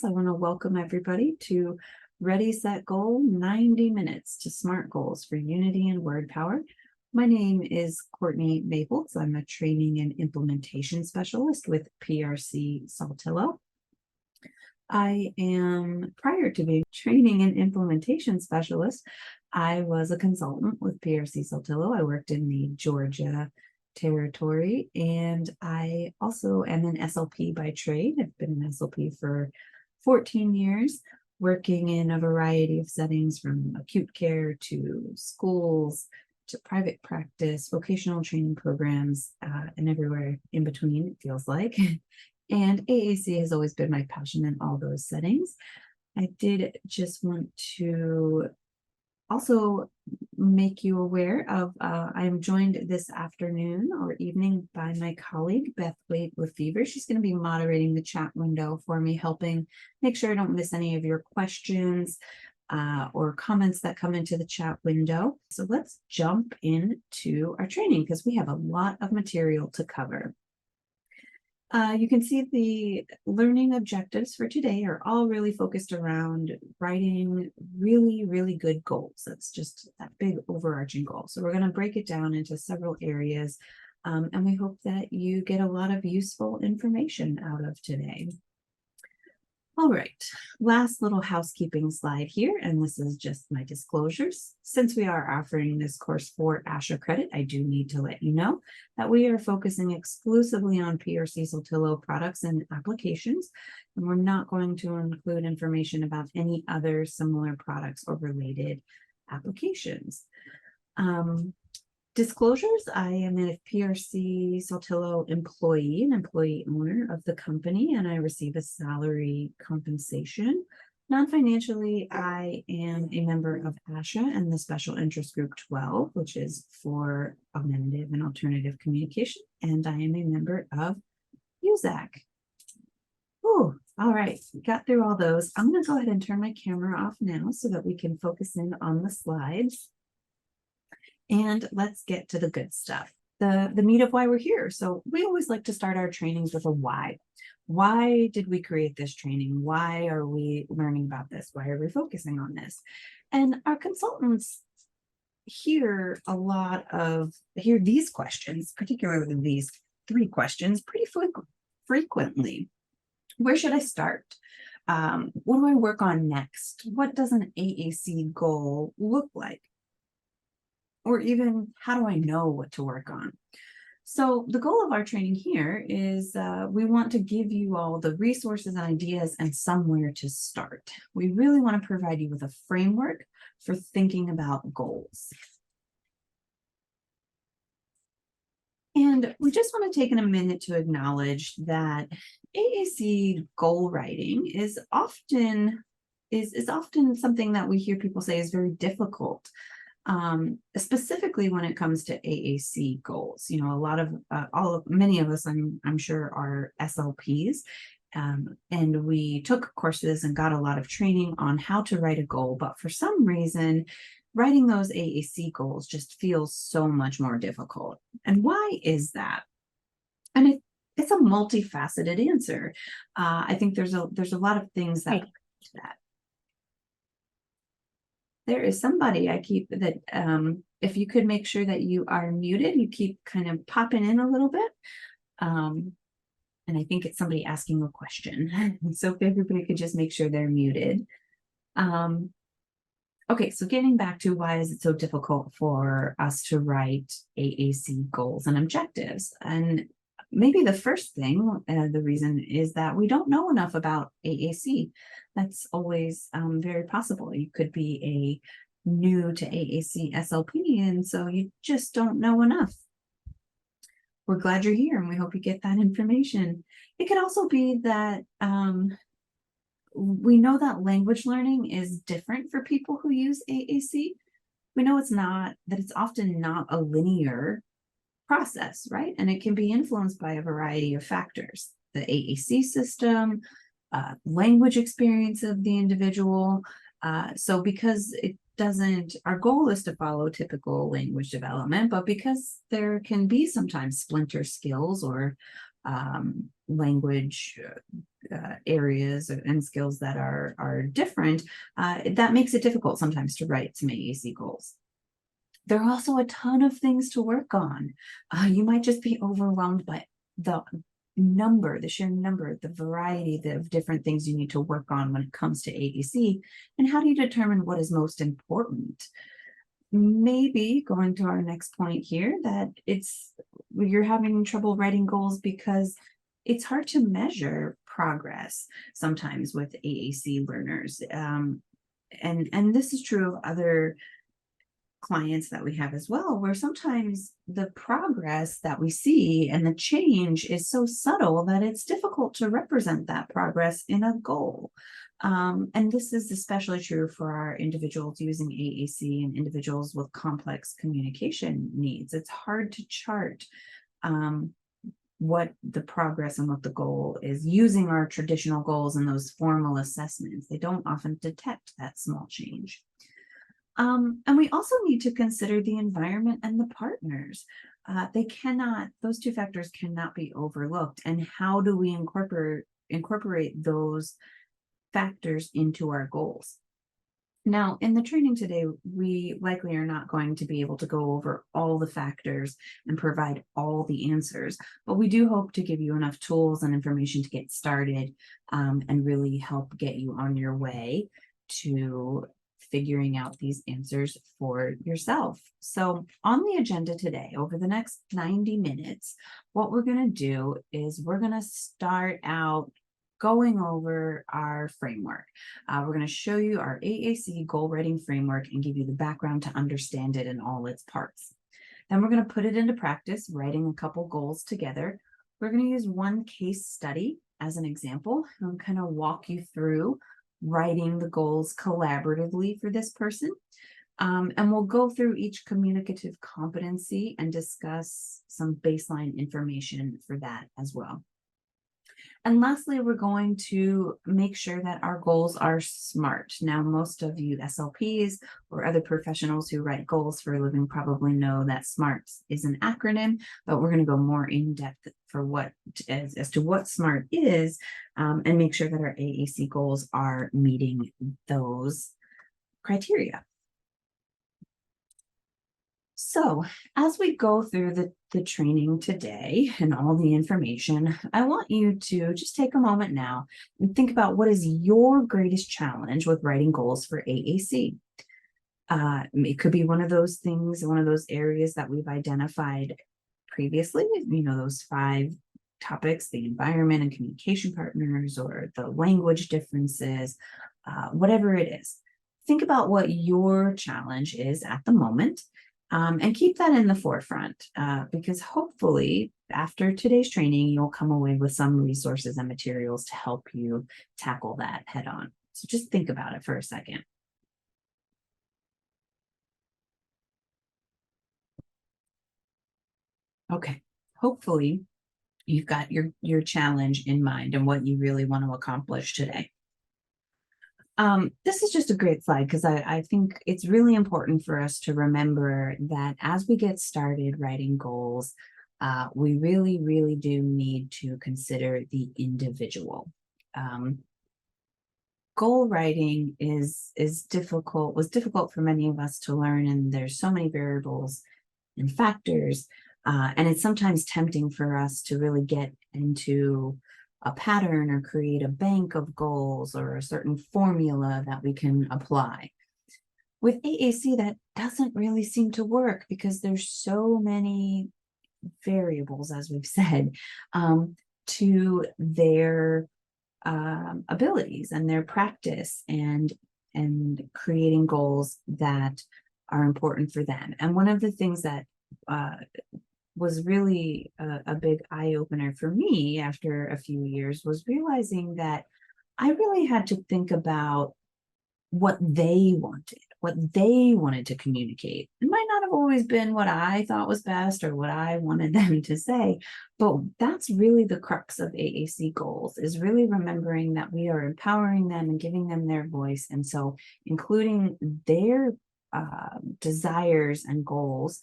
I want to welcome everybody to Ready, Set, Goal 90 Minutes to Smart Goals for Unity and WordPower. My name is Courtney Maples. I'm a training and implementation specialist with PRC Saltillo. Prior to being training and implementation specialist, I was a consultant with PRC Saltillo. I worked in the Georgia territory, and I also am an SLP by trade. I've been an SLP for 14 years, working in a variety of settings from acute care to schools to private practice, vocational training programs, and everywhere in between, it feels like. And AAC has always been my passion in all those settings. I did just want to also make you aware of, I am joined this afternoon or evening by my colleague, Beth Wade Lefevre. She's going to be moderating the chat window for me, helping make sure I don't miss any of your questions or comments that come into the chat window. So let's jump into our training because we have a lot of material to cover. You can see the learning objectives for today are all really focused around writing really, really good goals. That's just that big overarching goal. So we're going to break it down into several areas, and we hope that you get a lot of useful information out of today. All right, last little housekeeping slide here, and this is just my disclosures. Since we are offering this course for ASHA credit, I do need to let you know that we are focusing exclusively on PRC Saltillo products and applications, and we're not going to include information about any other similar products or related applications. Disclosures, I am a PRC Saltillo employee, an employee owner of the company, and I receive a salary compensation. Non-financially, I am a member of ASHA and the Special Interest Group 12, which is for augmentative and alternative communication, and I am a member of USAC. Oh, all right, got through all those. I'm going to go ahead and turn my camera off now so that we can focus in on the slides. And let's get to the good stuff, the meat of why we're here. So we always like to start our trainings with a why. Why did we create this training? Why are we learning about this? Why are we focusing on this? And our consultants hear these questions, particularly these three questions, pretty frequently. Where should I start? What do I work on next? What does an AAC goal look like? Or even, how do I know what to work on? So the goal of our training here is we want to give you all the resources and ideas and somewhere to start. We really want to provide you with a framework for thinking about goals. And we just want to take a minute to acknowledge that AAC goal writing is often something that we hear people say is very difficult. Specifically when it comes to AAC goals. You know, many of us, I'm sure, are SLPs, and we took courses and got a lot of training on how to write a goal, but for some reason, writing those AAC goals just feels so much more difficult. And why is that? And it's a multifaceted answer. I think there's a lot of things that to that. There is somebody if you could make sure that you are muted, you keep kind of popping in a little bit. And I think it's somebody asking a question. So if everybody could just make sure they're muted. Okay, so getting back to why is it so difficult for us to write AAC goals and objectives? And maybe the first thing, the reason is that we don't know enough about AAC. That's always very possible. You could be a new to AAC SLP, and so you just don't know enough. We're glad you're here, and we hope you get that information. It could also be that we know that language learning is different for people who use AAC. We know that it's often not a linear process, right? And it can be influenced by a variety of factors. The AAC system, language experience of the individual. So because our goal is to follow typical language development, but because there can be sometimes splinter skills or language areas and skills that are different, that makes it difficult sometimes to write some AAC goals. There are also a ton of things to work on. You might just be overwhelmed by the sheer number, the variety of different things you need to work on when it comes to AAC. And how do you determine what is most important? Maybe going to our next point here, that you're having trouble writing goals because it's hard to measure progress sometimes with AAC learners. And this is true of other clients that we have as well, where sometimes the progress that we see and the change is so subtle that it's difficult to represent that progress in a goal. And this is especially true for our individuals using AAC and individuals with complex communication needs. It's hard to chart what the progress and what the goal is using our traditional goals and those formal assessments. They don't often detect that small change. And we also need to consider the environment and the partners. Those two factors cannot be overlooked. And how do we incorporate those factors into our goals? Now, in the training today, we likely are not going to be able to go over all the factors and provide all the answers, but we do hope to give you enough tools and information to get started, and really help get you on your way to figuring out these answers for yourself. So on the agenda today, over the next 90 minutes, what we're going to do is we're going to start out going over our framework. We're going to show you our AAC goal writing framework and give you the background to understand it in all its parts. Then we're going to put it into practice, writing a couple goals together. We're going to use one case study as an example and kind of walk you through writing the goals collaboratively for this person. And we'll go through each communicative competency and discuss some baseline information for that as well. And lastly, we're going to make sure that our goals are SMART. Now, most of you SLPs or other professionals who write goals for a living probably know that SMART is an acronym, but we're going to go more in depth for as to what SMART is, and make sure that our AAC goals are meeting those criteria. So as we go through the training today and all the information, I want you to just take a moment now and think about what is your greatest challenge with writing goals for AAC. It could be one of those things, one of those areas that we've identified previously, those 5 topics, the environment and communication partners, or the language differences, whatever it is. Think about what your challenge is at the moment. And keep that in the forefront, because hopefully after today's training, you'll come away with some resources and materials to help you tackle that head on. So just think about it for a second. Okay, hopefully you've got your challenge in mind and what you really want to accomplish today. This is just a great slide because I think it's really important for us to remember that as we get started writing goals, we really, really do need to consider the individual. Goal writing was difficult for many of us to learn, and there's so many variables and factors, and it's sometimes tempting for us to really get into a pattern or create a bank of goals or a certain formula that we can apply. With AAC, that doesn't really seem to work because there's so many variables, as we've said, to their abilities and their practice and creating goals that are important for them. And one of the things that was really a big eye-opener for me after a few years was realizing that I really had to think about what they wanted to communicate. It might not have always been what I thought was best or what I wanted them to say, but that's really the crux of AAC goals, is really remembering that we are empowering them and giving them their voice. And so including their desires and goals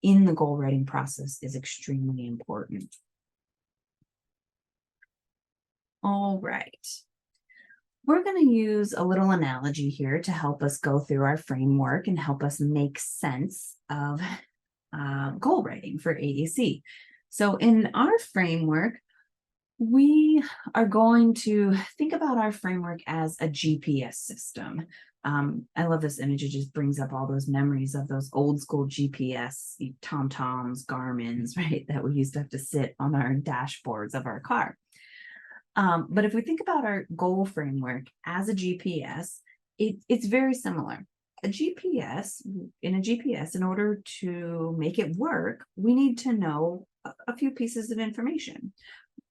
in the goal writing process is extremely important. All right. We're going to use a little analogy here to help us go through our framework and help us make sense of goal writing for AAC. So in our framework, we are going to think about our framework as a GPS system. I love this image. It just brings up all those memories of those old school GPS, TomToms, Garmin's, right, that we used to have to sit on our dashboards of our car. But if we think about our goal framework as a GPS, it's very similar. In a GPS, in order to make it work, we need to know a few pieces of information.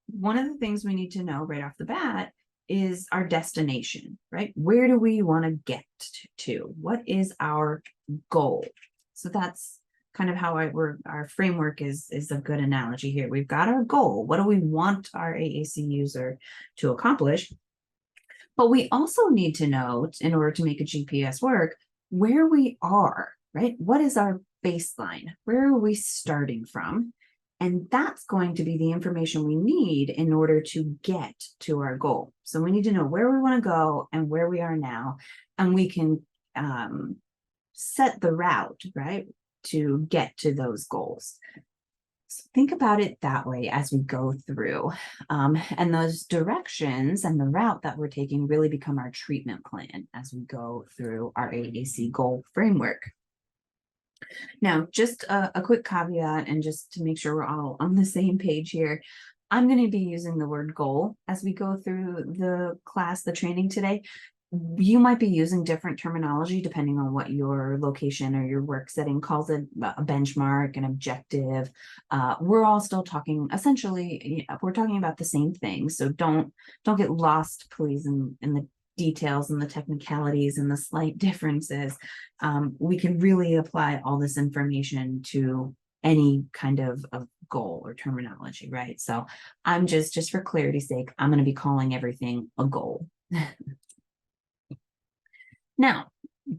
One of the things we need to know right off the bat is our destination, right? Where do we want to get to? What is our goal? So that's kind of how our framework is a good analogy here. We've got our goal. What do we want our AAC user to accomplish? But we also need to know, in order to make a GPS work, where we are, right? What is our baseline? Where are we starting from? And that's going to be the information we need in order to get to our goal. So we need to know where we want to go and where we are now, and we can set the route, right, to get to those goals. So think about it that way as we go through. And those directions and the route that we're taking really become our treatment plan as we go through our AAC goal framework. Now, just a quick caveat, and just to make sure we're all on the same page here, I'm going to be using the word goal as we go through the class, the training today. You might be using different terminology depending on what your location or your work setting calls it, a benchmark, an objective. We're all still talking, essentially, we're talking about the same thing. So don't get lost, please, in the details and the technicalities and the slight differences. We can really apply all this information to any kind of goal or terminology, right? So I'm just for clarity's sake, I'm going to be calling everything a goal. Now,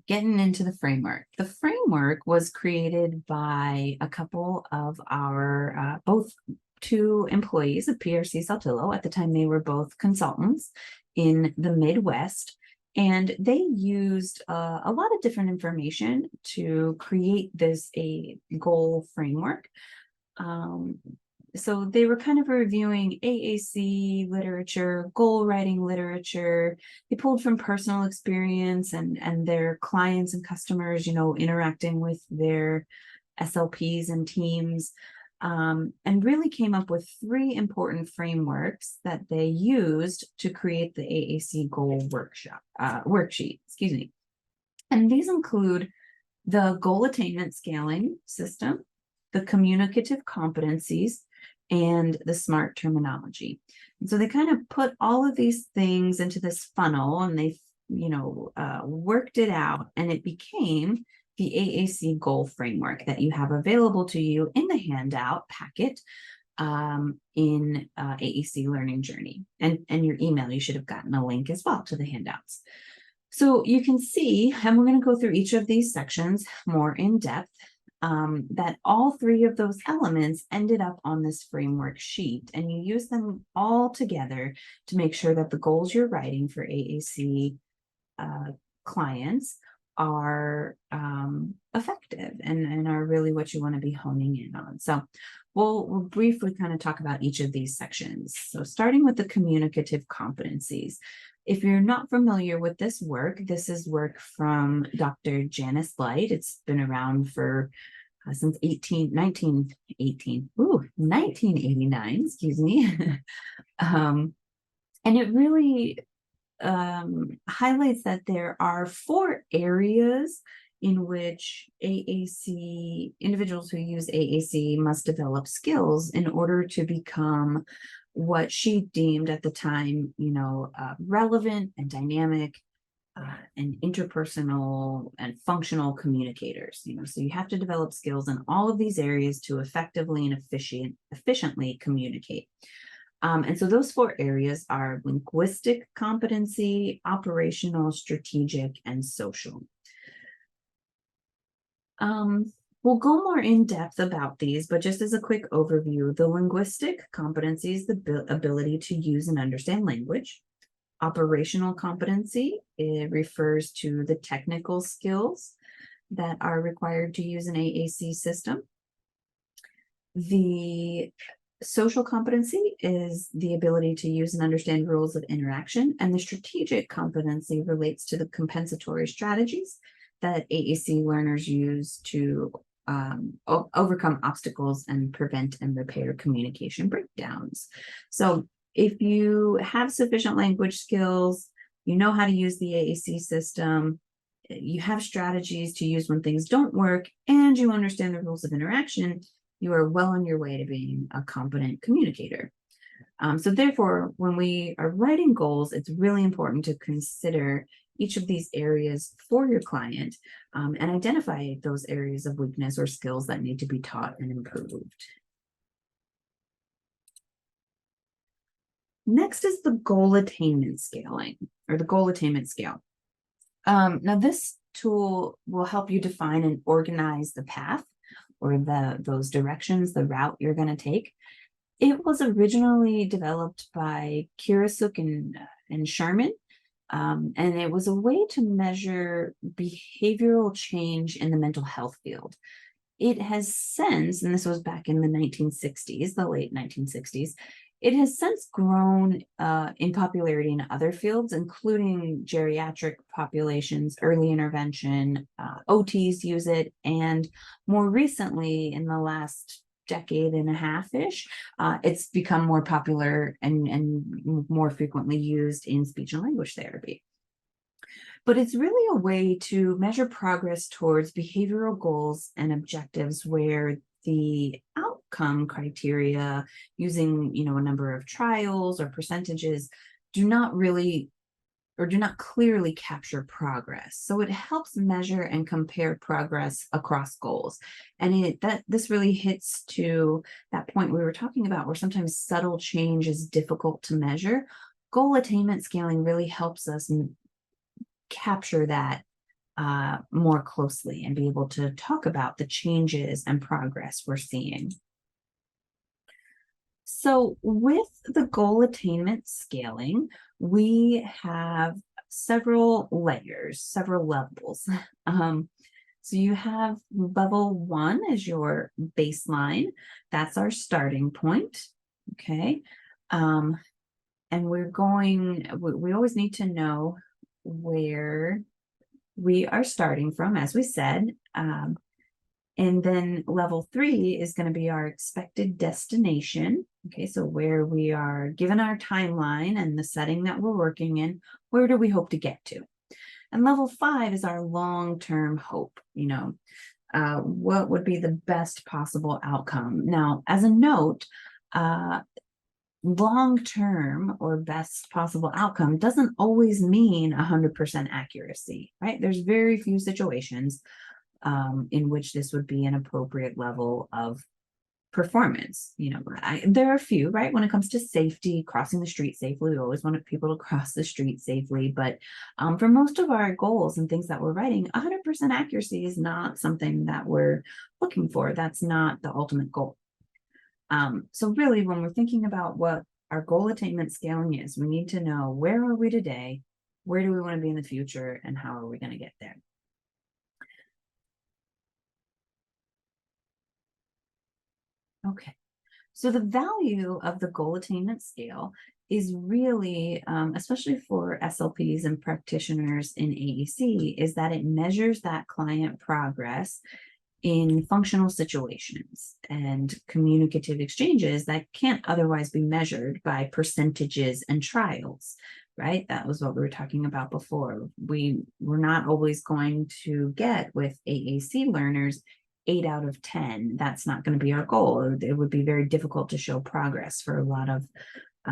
getting into the framework. The framework was created by a couple of our, both two employees of PRC Saltillo. At the time, they were both consultants in the Midwest, and they used a lot of different information to create a goal framework. So they were kind of reviewing AAC literature, goal writing literature. They pulled from personal experience and their clients and customers, interacting with their SLPs and teams, and really came up with 3 important frameworks that they used to create the AAC goal worksheet, excuse me. And these include the goal attainment scaling system, the communicative competencies, and the SMART terminology. And so they kind of put all of these things into this funnel, and they, worked it out, and it became the AAC goal framework that you have available to you in the handout packet in AAC Learning Journey. And your email, you should have gotten a link as well to the handouts. So you can see, and we're going to go through each of these sections more in depth, that all 3 of those elements ended up on this framework sheet, and you use them all together to make sure that the goals you're writing for AAC clients are effective and are really what you want to be honing in on. So we'll briefly kind of talk about each of these sections. So starting with the communicative competencies. If you're not familiar with this is work from Dr. Janice Light. It's been around for since 1989, excuse me. And it really highlights that there are 4 areas in which individuals who use AAC must develop skills in order to become what she deemed at the time, relevant and dynamic and interpersonal and functional communicators. So you have to develop skills in all of these areas to effectively and efficiently communicate. And so those 4 areas are linguistic competency, operational, strategic, and social. We'll go more in depth about these, but just as a quick overview, the linguistic competency is the ability to use and understand language. Operational competency, it refers to the technical skills that are required to use an AAC system. The social competency is the ability to use and understand rules of interaction, and the strategic competency relates to the compensatory strategies that AAC learners use to overcome obstacles and prevent and repair communication breakdowns. So if you have sufficient language skills, you know how to use the AAC system, you have strategies to use when things don't work, and you understand the rules of interaction, you are well on your way to being a competent communicator. So therefore, when we are writing goals, it's really important to consider each of these areas for your client and identify those areas of weakness or skills that need to be taught and improved. Next is the goal attainment scaling, or the goal attainment scale. Now this tool will help you define and organize the path or those directions, the route you're going to take. It was originally developed by Kirasuk and Sherman, and it was a way to measure behavioral change in the mental health field. It has since, and this was back in the 1960s, the late 1960s, it has since grown in popularity in other fields, including geriatric populations, early intervention, OTs use it, and more recently, in the last decade and a half-ish, it's become more popular and more frequently used in speech and language therapy. But it's really a way to measure progress towards behavioral goals and objectives where the outcome criteria using, a number of trials or percentages do not clearly capture progress. So it helps measure and compare progress across goals. And this really hits to that point we were talking about where sometimes subtle change is difficult to measure. Goal attainment scaling really helps us capture that more closely and be able to talk about the changes and progress we're seeing. So with the goal attainment scaling, we have several layers, several levels. So you have level 1 is your baseline. That's our starting point, okay? And we always need to know where we are starting from, as we said. And then level 3 is going to be our expected destination. Okay, so where we are given our timeline and the setting that we're working in, where do we hope to get to? And level 5 is our long-term hope, what would be the best possible outcome. Now, as a note, long-term or best possible outcome doesn't always mean 100% accuracy, right? There's very few situations in which this would be an appropriate level of performance. There are a few, right? When it comes to safety, crossing the street safely, we always want people to cross the street safely. But for most of our goals and things that we're writing, 100% accuracy is not something that we're looking for. That's not the ultimate goal. So really, when we're thinking about what our goal attainment scaling is, we need to know, where are we today? Where do we want to be in the future? And how are we going to get there? Okay, so the value of the goal attainment scale is really, especially for SLPs and practitioners in AEC, is that it measures that client progress in functional situations and communicative exchanges that can't otherwise be measured by percentages and trials, right? That was what we were talking about before. We're not always going to get with AAC learners 8 out of 10. That's not going to be our goal. It would be very difficult to show progress for a lot of,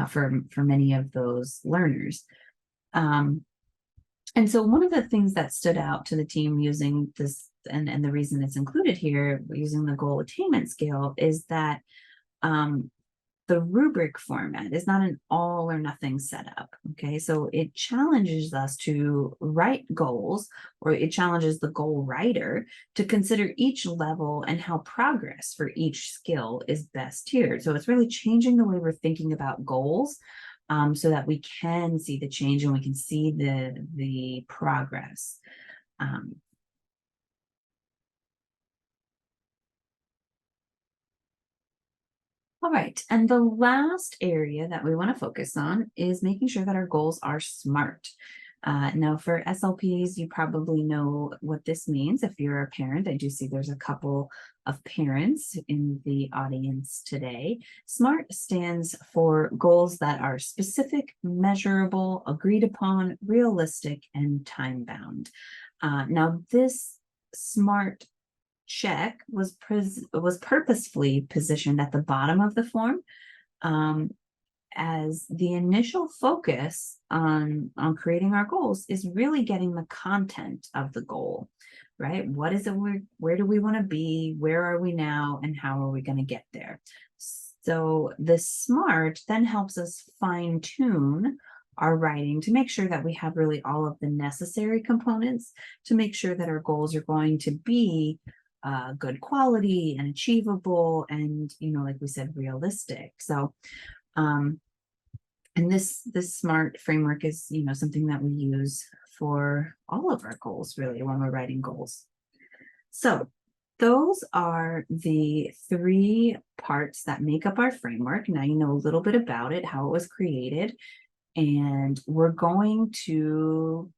for many of those learners. And so one of the things that stood out to the team using this, and the reason it's included here, using the goal attainment scale, is that The rubric format is not an all or nothing setup, okay? So it challenges us to write goals, or it challenges the goal writer to consider each level and how progress for each skill is best tiered. So it's really changing the way we're thinking about goals, so that we can see the change and we can see the progress. All right, and the last area that we want to focus on is making sure that our goals are SMART. Now, for SLPs, you probably know what this means. If you're a parent, I do see there's a couple of parents in the audience today. SMART stands for goals that are specific, measurable, agreed upon, realistic, and time-bound. Now, this SMART check was purposefully positioned at the bottom of the form, as the initial focus on creating our goals is really getting the content of the goal, right? What is it? Where do we want to be? Where are we now? And how are we going to get there? So the SMART then helps us fine tune our writing to make sure that we have really all of the necessary components to make sure that our goals are going to be good quality and achievable and, like we said, realistic. So, and this SMART framework is, something that we use for all of our goals, really, when we're writing goals. So those are the 3 parts that make up our framework. Now you know a little bit about it, how it was created, and we're going to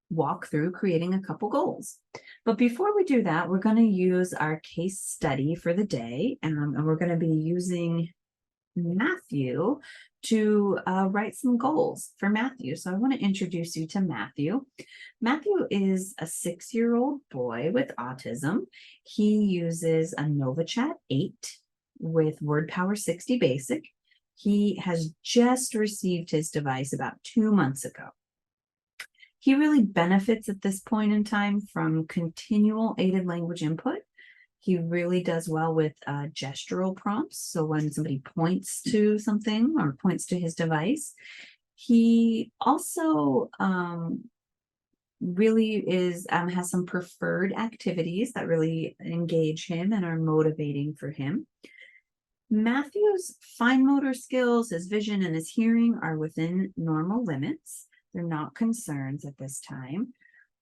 walk through creating a couple goals. But before we do that, we're going to use our case study for the day, and we're going to be using Matthew to write some goals for Matthew. So I want to introduce you to Matthew. Matthew is a 6-year-old boy with autism. He uses a NovaChat 8 with WordPower 60 Basic. He has just received his device about 2 months ago. He really benefits at this point in time from continual aided language input. He really does well with gestural prompts. So when somebody points to something or points to his device, he also really has some preferred activities that really engage him and are motivating for him. Matthew's fine motor skills, his vision, and his hearing are within normal limits. They're not concerns at this time,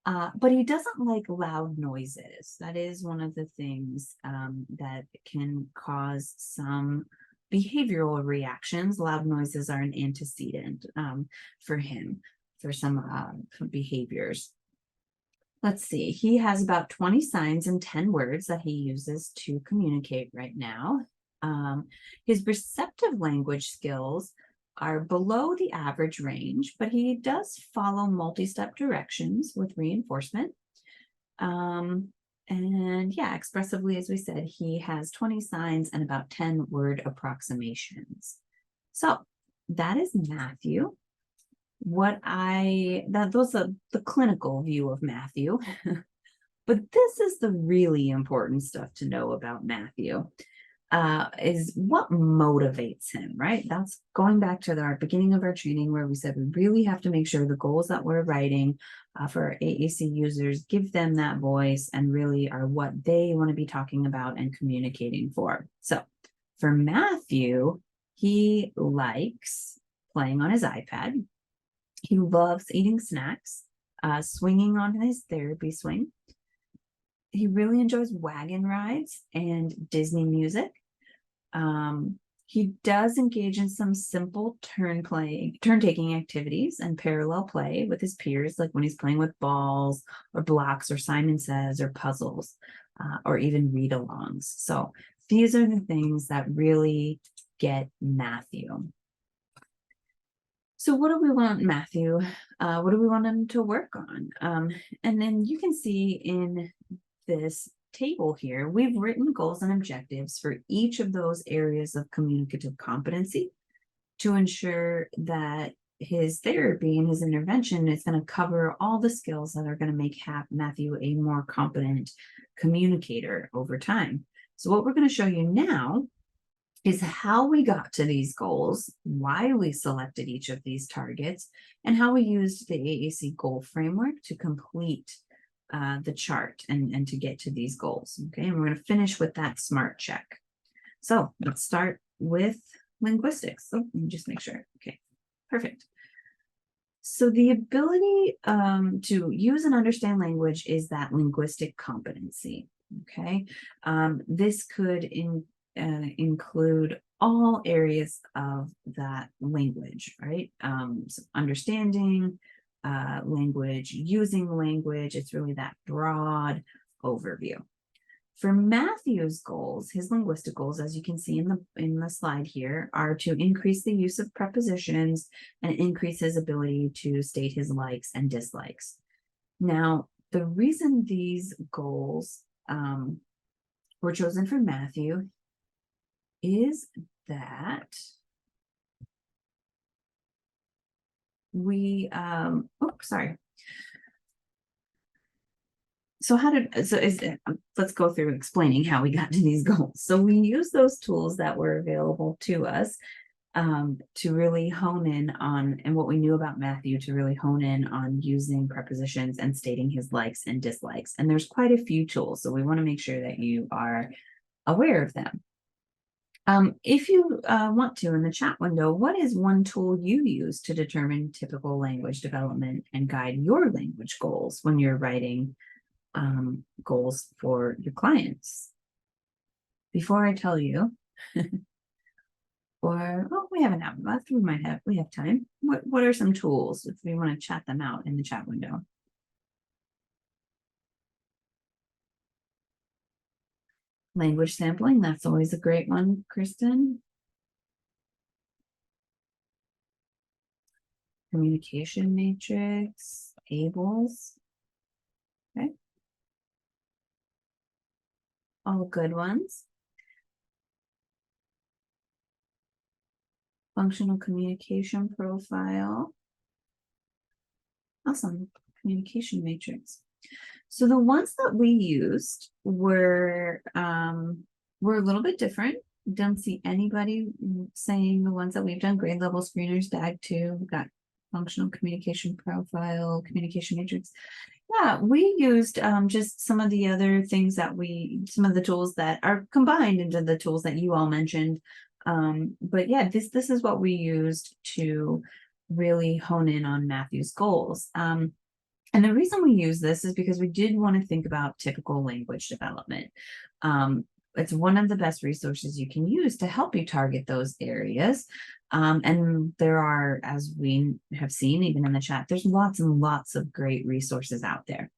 but he doesn't like loud noises. That is one of the things that can cause some behavioral reactions. Loud noises are an antecedent for him, for some behaviors. Let's see, he has about 20 signs and 10 words that he uses to communicate right now. His receptive language skills are below the average range, but he does follow multi-step directions with reinforcement. And yeah, expressively, as we said, he has 20 signs and about 10 word approximations. So that is Matthew. Those are the clinical view of Matthew. But this is the really important stuff to know about Matthew. Is what motivates him, right? That's going back to our beginning of our training where we said we really have to make sure the goals that we're writing for our AAC users give them that voice and really are what they want to be talking about and communicating for. So for Matthew, he likes playing on his iPad. He loves eating snacks, swinging on his therapy swing. He really enjoys wagon rides and Disney music. He does engage in some simple turn-taking activities and parallel play with his peers, like when he's playing with balls or blocks or Simon Says or puzzles, or even read-alongs. So these are the things that really get Matthew. So what do we want Matthew? What do we want him to work on? And then you can see in this table here, we've written goals and objectives for each of those areas of communicative competency to ensure that his therapy and his intervention is going to cover all the skills that are going to make Matthew a more competent communicator over time. So what we're going to show you now is how we got to these goals, why we selected each of these targets, and how we used the AAC goal framework to complete the chart and to get to these goals. Okay, and we're going to finish with that SMART check. So let's start with linguistics. So let me just make sure. Okay, perfect. So the ability to use and understand language is that linguistic competency. Okay, this could include all areas of that language, right? So understanding language, using language. It's really that broad overview. For Matthew's goals, his linguistic goals, as you can see in the slide here, are to increase the use of prepositions and increase his ability to state his likes and dislikes. Now, the reason these goals were chosen for Matthew is that we, let's go through explaining how we got to these goals. So we use those tools that were available to us to really hone in on, and what we knew about Matthew to really hone in on using prepositions and stating his likes and dislikes. And there's quite a few tools, so we want to make sure that you are aware of them. If you want to, in the chat window, what is one tool you use to determine typical language development and guide your language goals when you're writing goals for your clients? Before I tell you, we have an hour left. We have time. What are some tools if we want to chat them out in the chat window? Language sampling, that's always a great one, Kristen. Communication matrix, tables. Okay. All good ones. Functional communication profile. Awesome. Communication matrix. So the ones that we used were a little bit different. Don't see anybody saying the ones that we've done. Grade level screeners, DAG 2, we've got functional communication profile, communication matrix. Yeah, we used just some of the other things that some of the tools that are combined into the tools that you all mentioned. But yeah, this is what we used to really hone in on Matthew's goals. And the reason we use this is because we did want to think about typical language development. It's one of the best resources you can use to help you target those areas. And there are, as we have seen, even in the chat, there's lots and lots of great resources out there.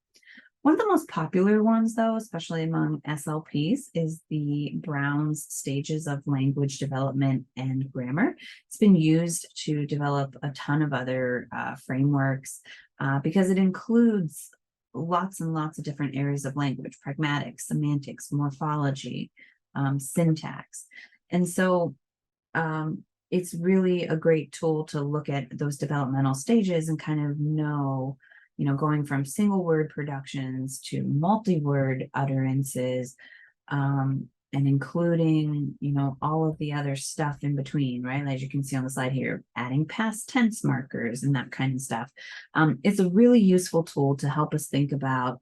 One of the most popular ones, though, especially among SLPs, is the Brown's Stages of Language Development and Grammar. It's been used to develop a ton of other frameworks because it includes lots and lots of different areas of language: pragmatics, semantics, morphology, syntax. And so it's really a great tool to look at those developmental stages and kind of know, going from single word productions to multi-word utterances, and including, all of the other stuff in between, right? As you can see on the slide here, adding past tense markers and that kind of stuff. It's a really useful tool to help us think about,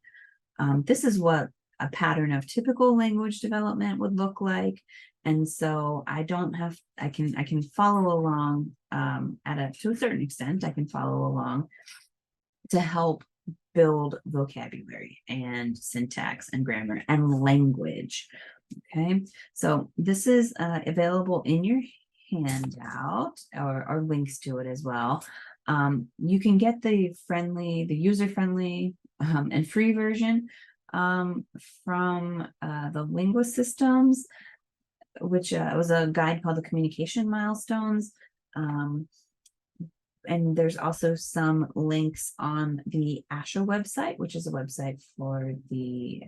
this is what a pattern of typical language development would look like. And so I can follow along to a certain extent. I can follow along to help build vocabulary and syntax and grammar and language. Okay, so this is available in your handout or links to it as well. You can get the user-friendly and free version from the Linguist Systems, which was a guide called the Communication Milestones. And there's also some links on the ASHA website, which is a website for the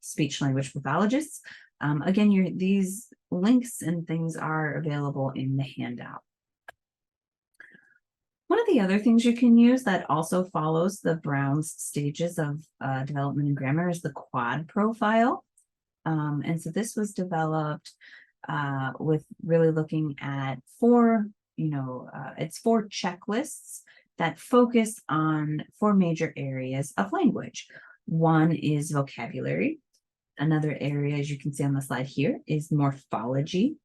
speech language pathologists. Again, these links and things are available in the handout. One of the other things you can use that also follows the Brown's stages of development in grammar is the quad profile. And so this was developed with really looking at four, it's four checklists that focus on four major areas of language. One is vocabulary. Another area, as you can see on the slide here, is morphology.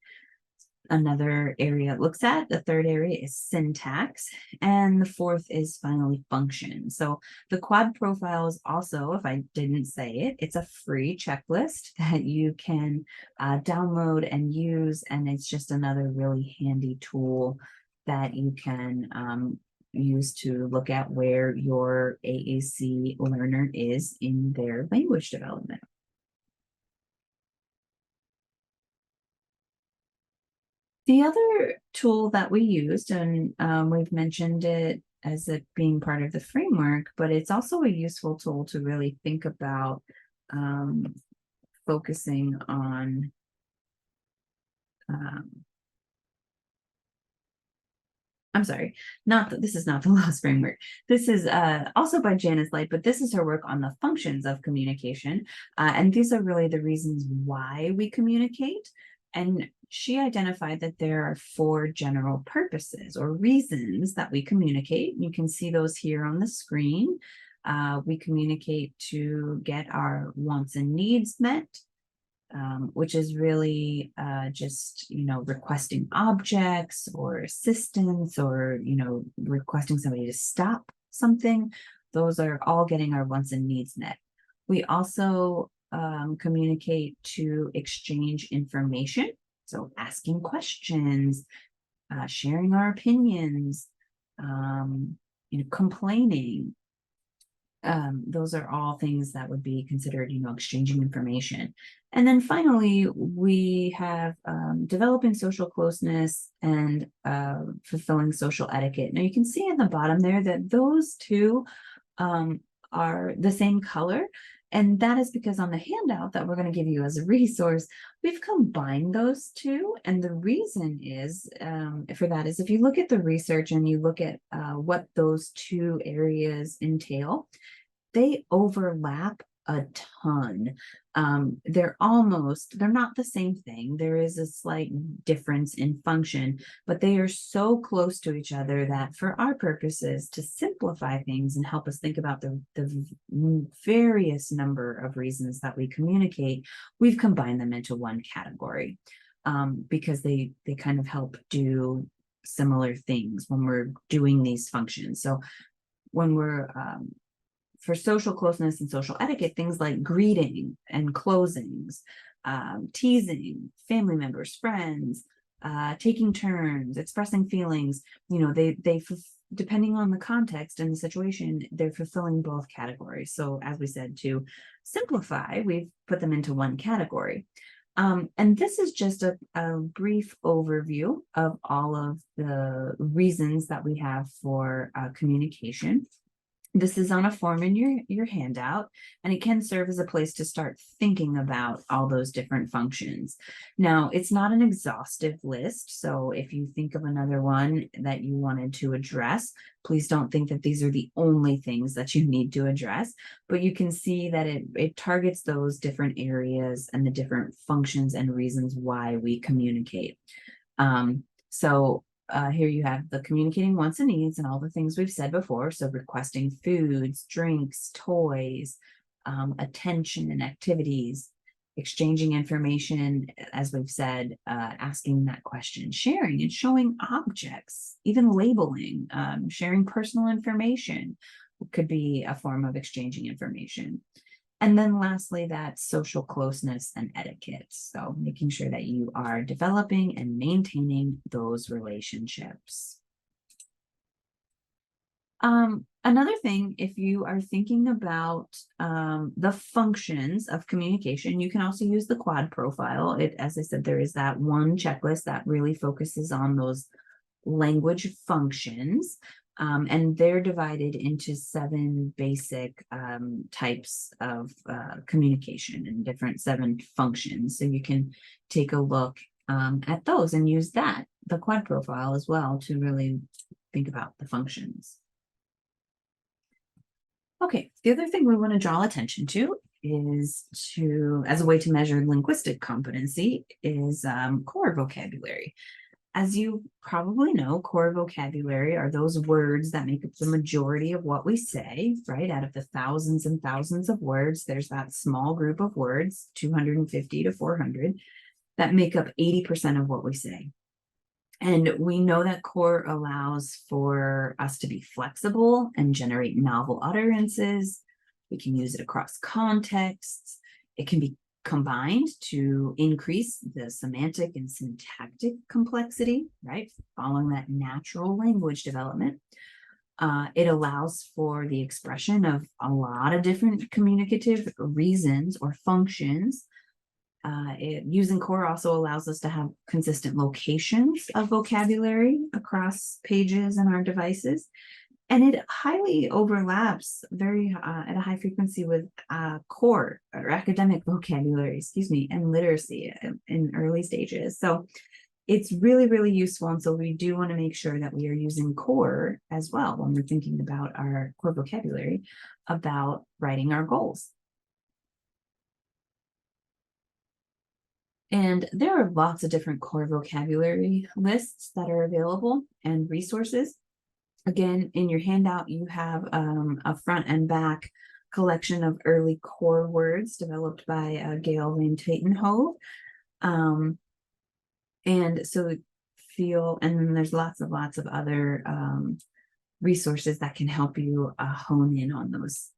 Another area it looks at, the third area is syntax, and the fourth is finally function. So the quad profile is also, if I didn't say it, it's a free checklist that you can download and use, and it's just another really handy tool that you can use to look at where your AAC learner is in their language development. The other tool that we used, and we've mentioned it as it being part of the framework, but it's also a useful tool to really think about focusing on I'm sorry, this is not the LOS framework. This is also by Janice Light, but this is her work on the functions of communication. And these are really the reasons why we communicate. And she identified that there are four general purposes or reasons that we communicate. You can see those here on the screen. We communicate to get our wants and needs met. Which is really just, requesting objects or assistance or, requesting somebody to stop something. Those are all getting our wants and needs met. We also communicate to exchange information. So asking questions, sharing our opinions, complaining. Those are all things that would be considered, exchanging information. And then finally, we have developing social closeness and fulfilling social etiquette. Now you can see at the bottom there that those two are the same color. And that is because on the handout that we're going to give you as a resource, we've combined those two. And the reason is for that is if you look at the research and you look at what those two areas entail, they overlap a ton. They're not the same thing. There is a slight difference in function, but they are so close to each other that for our purposes, to simplify things and help us think about the various number of reasons that we communicate, we've combined them into one category because they kind of help do similar things when we're doing these functions. So when we're for social closeness and social etiquette, things like greeting and closings, teasing family members, friends, taking turns, expressing feelings, they depending on the context and the situation, they're fulfilling both categories. So as we said, to simplify, we've put them into one category. And this is just a brief overview of all of the reasons that we have for communication. This is on a form in your handout, and it can serve as a place to start thinking about all those different functions. Now, it's not an exhaustive list, so if you think of another one that you wanted to address, please don't think that these are the only things that you need to address, but you can see that it targets those different areas and the different functions and reasons why we communicate. Here you have the communicating wants and needs and all the things we've said before. So requesting foods, drinks, toys, attention and activities, exchanging information, as we've said, asking that question, sharing and showing objects, even labeling, sharing personal information could be a form of exchanging information. And then lastly, that social closeness and etiquette. So making sure that you are developing and maintaining those relationships. Another thing, if you are thinking about the functions of communication, you can also use the quad profile. As I said, there is that one checklist that really focuses on those language functions. And they're divided into 7 basic types of communication and different 7 functions. So you can take a look at those and use the quad profile as well, to really think about the functions. Okay, the other thing we want to draw attention to is as a way to measure linguistic competency is core vocabulary. As you probably know, core vocabulary are those words that make up the majority of what we say, right? Out of the thousands and thousands of words, there's that small group of words, 250 to 400, that make up 80% of what we say. And we know that core allows for us to be flexible and generate novel utterances. We can use it across contexts. It can be combined to increase the semantic and syntactic complexity, right? Following that natural language development. It allows for the expression of a lot of different communicative reasons or functions. Using core also allows us to have consistent locations of vocabulary across pages in our devices. And it highly overlaps at a high frequency with core or academic vocabulary, and literacy in early stages. So it's really, really useful. And so we do want to make sure that we are using core as well when we're thinking about our core vocabulary about writing our goals. And there are lots of different core vocabulary lists that are available and resources. Again, in your handout, you have a front and back collection of early core words developed by Gail van Tatenhove. And so and then there's lots of other resources that can help you hone in on those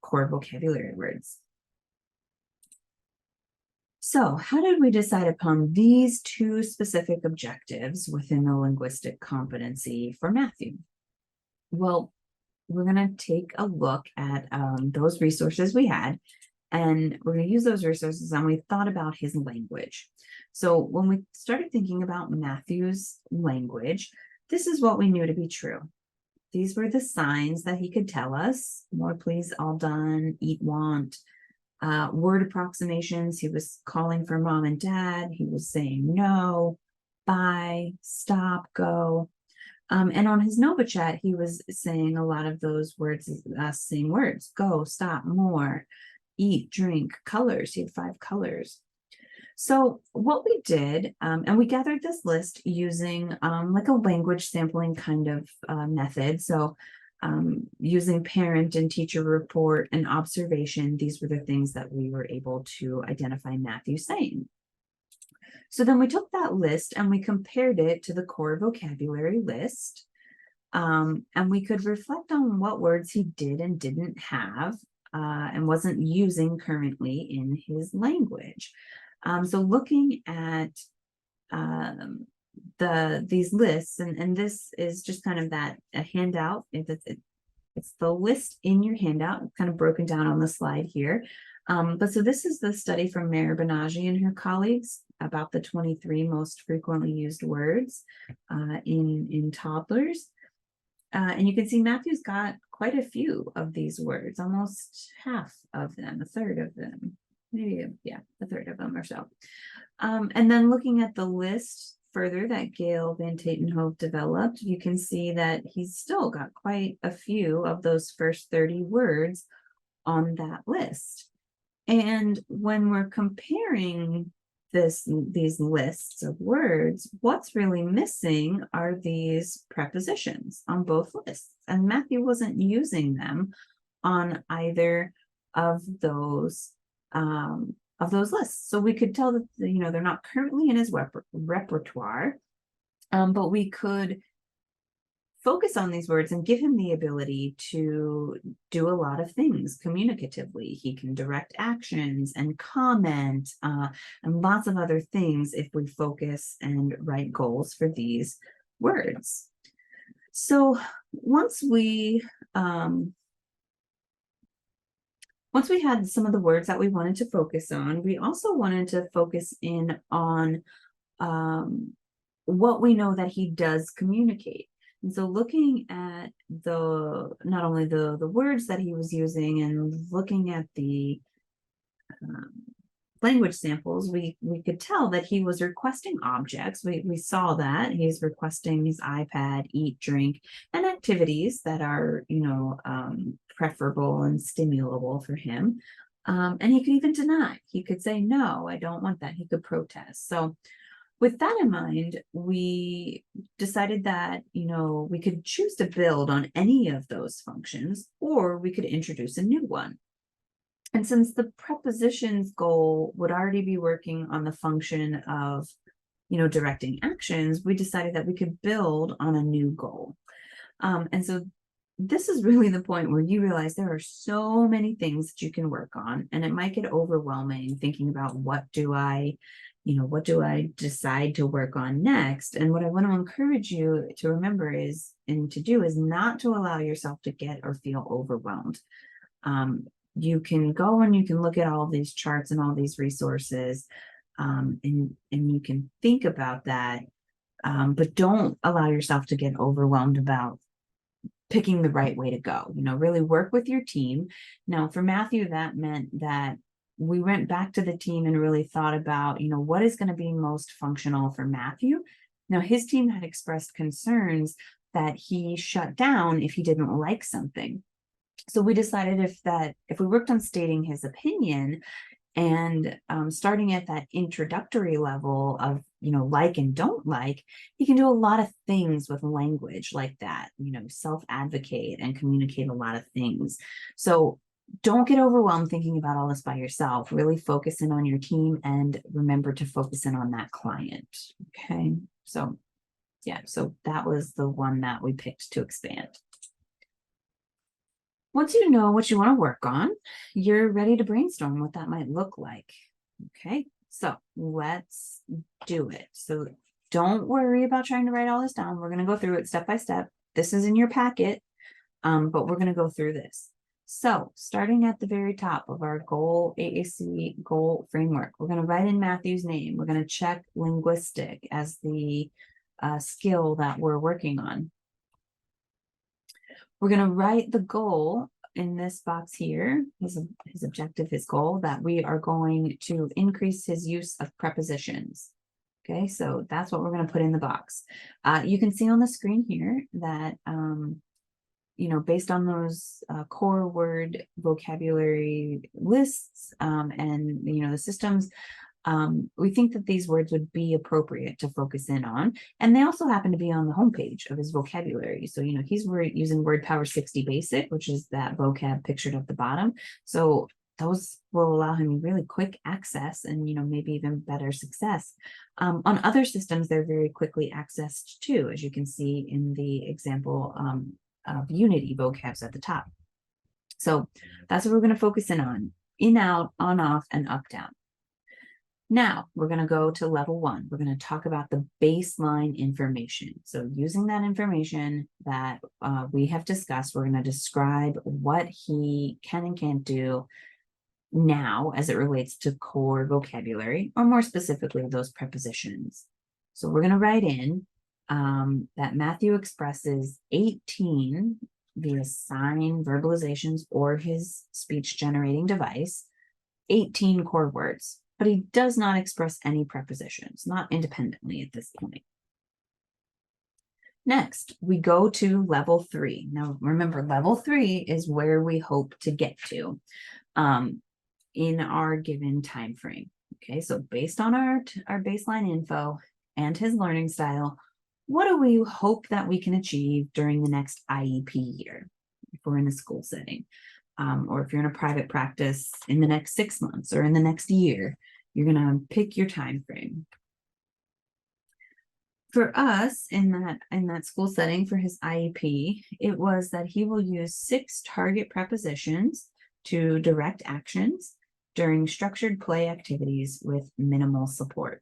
core vocabulary words. So how did we decide upon these two specific objectives within the linguistic competency for Matthew? Well, we're going to take a look at those resources we had, and we're going to use those resources, and we thought about his language. So when we started thinking about Matthew's language, this is what we knew to be true. These were the signs that he could tell us: more, please, all done, eat, want. Word approximations, he was calling for mom and dad. He was saying no, bye, stop, go. And on his Nova chat, he was saying a lot of those words, same words: go, stop, more, eat, drink, colors. He had 5 colors. So what we did, and we gathered this list using like a language sampling kind of method. So using parent and teacher report and observation, these were the things that we were able to identify Matthew saying. So then we took that list and we compared it to the core vocabulary list, and we could reflect on what words he did and didn't have and wasn't using currently in his language. So looking at these lists, and this is just kind of a handout. It's the list in your handout, kind of broken down on the slide here. But so this is the study from Mary Benaji and her colleagues about the 23 most frequently used words in toddlers. And you can see Matthew's got quite a few of these words, almost half of them, a third of them, maybe, yeah, a third of them or so. And then looking at the list further that Gail van Tatenhove developed, you can see that he's still got quite a few of those first 30 words on that list. And when we're comparing these lists of words, what's really missing are these prepositions on both lists. And Matthew wasn't using them on either of those lists. So we could tell that, they're not currently in his repertoire, but we could focus on these words and give him the ability to do a lot of things communicatively. He can direct actions and comment and lots of other things if we focus and write goals for these words. So once we had some of the words that we wanted to focus on, we also wanted to focus in on what we know that he does communicate. And so looking at not only the words that he was using and looking at the language samples, we could tell that he was requesting objects. We saw that he's requesting his iPad, eat, drink, and activities that are, preferable and stimulable for him. And he could even deny. He could say, no, I don't want that. He could protest. So with that in mind, we decided that, we could choose to build on any of those functions, or we could introduce a new one. And since the prepositions goal would already be working on the function of, directing actions, we decided that we could build on a new goal. And so this is really the point where you realize there are so many things that you can work on, and it might get overwhelming thinking about what do I decide to work on next. And what I want to encourage you to remember is not to allow yourself to get or feel overwhelmed. You can go and you can look at all these charts and all these resources, and you can think about that, but don't allow yourself to get overwhelmed about picking the right way to go. Really work with your team. Now, for Matthew, that meant that we went back to the team and really thought about, what is going to be most functional for Matthew. Now, his team had expressed concerns that he shut down if he didn't like something. So we decided if we worked on stating his opinion and starting at that introductory level of, like and don't like, he can do a lot of things with language like that, self-advocate and communicate a lot of things. So don't get overwhelmed thinking about all this by yourself. Really focus in on your team and remember to focus in on that client. Okay. So yeah, so that was the one that we picked to expand. Once you know what you want to work on, you're ready to brainstorm what that might look like. Okay, so let's do it. So don't worry about trying to write all this down. We're going to go through it step by step. This is in your packet, but we're going to go through this. So starting at the very top of our goal, AAC goal framework, we're going to write in Matthew's name. We're going to check linguistic as the skill that we're working on. We're going to write the goal in this box here, his objective, his goal, that we are going to increase his use of prepositions. Okay, so that's what we're going to put in the box. You can see on the screen here that, based on those core word vocabulary lists and, the systems, we think that these words would be appropriate to focus in on. And they also happen to be on the homepage of his vocabulary. So, he's using WordPower 60 Basic, which is that vocab pictured at the bottom. So those will allow him really quick access and, maybe even better success. On other systems, they're very quickly accessed too, as you can see in the example of Unity vocabs at the top. So that's what we're going to focus in, out, on, off, and up, down. Now we're going to go to level 1. We're going to talk about the baseline information. So using that information that we have discussed, we're going to describe what he can and can't do now as it relates to core vocabulary, or more specifically, those prepositions. So we're going to write in that Matthew expresses 18 via sign, verbalizations, or his speech generating device, 18 core words. But he does not express any prepositions, not independently at this point. Next, we go to level 3. Now, remember, level 3 is where we hope to get to in our given time frame. Okay, so based on our baseline info and his learning style, what do we hope that we can achieve during the next IEP year if we're in a school setting? Or if you're in a private practice in the next 6 months or in the next year, you're going to pick your time frame. For us in that school setting for his IEP, it was that he will use 6 target prepositions to direct actions during structured play activities with minimal support.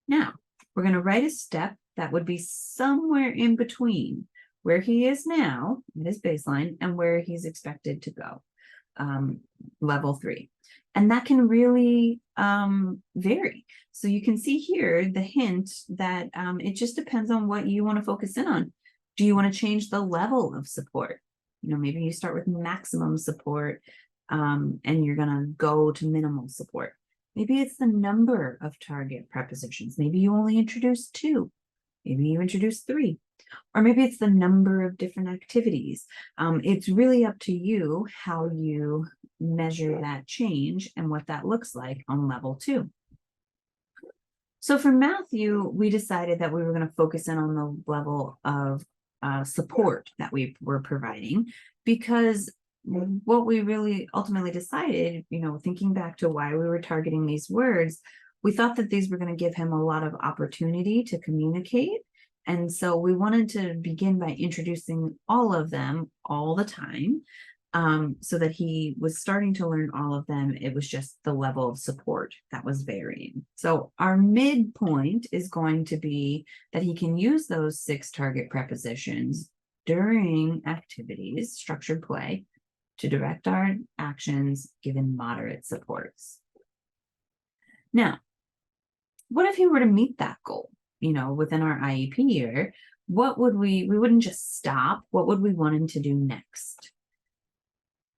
Now, we're going to write a step that would be somewhere in between where he is now at his baseline and where he's expected to go, level 3. And that can really vary. So you can see here the hint that it just depends on what you want to focus in on. Do you want to change the level of support? Maybe you start with maximum support and you're going to go to minimal support. Maybe it's the number of target prepositions. Maybe you only introduce 2. Maybe you introduce 3. Or maybe it's the number of different activities. It's really up to you how you measure that change and what that looks like on level 2. So for Matthew, we decided that we were going to focus in on the level of support that we were providing, because what we really ultimately decided, thinking back to why we were targeting these words, we thought that these were going to give him a lot of opportunity to communicate. And so we wanted to begin by introducing all of them all the time, so that he was starting to learn all of them. It was just the level of support that was varying. So our midpoint is going to be that he can use those 6 target prepositions during activities, structured play, to direct our actions given moderate supports. Now, what if he were to meet that goal, within our IEP year? What would we wouldn't just stop. What would we want him to do next?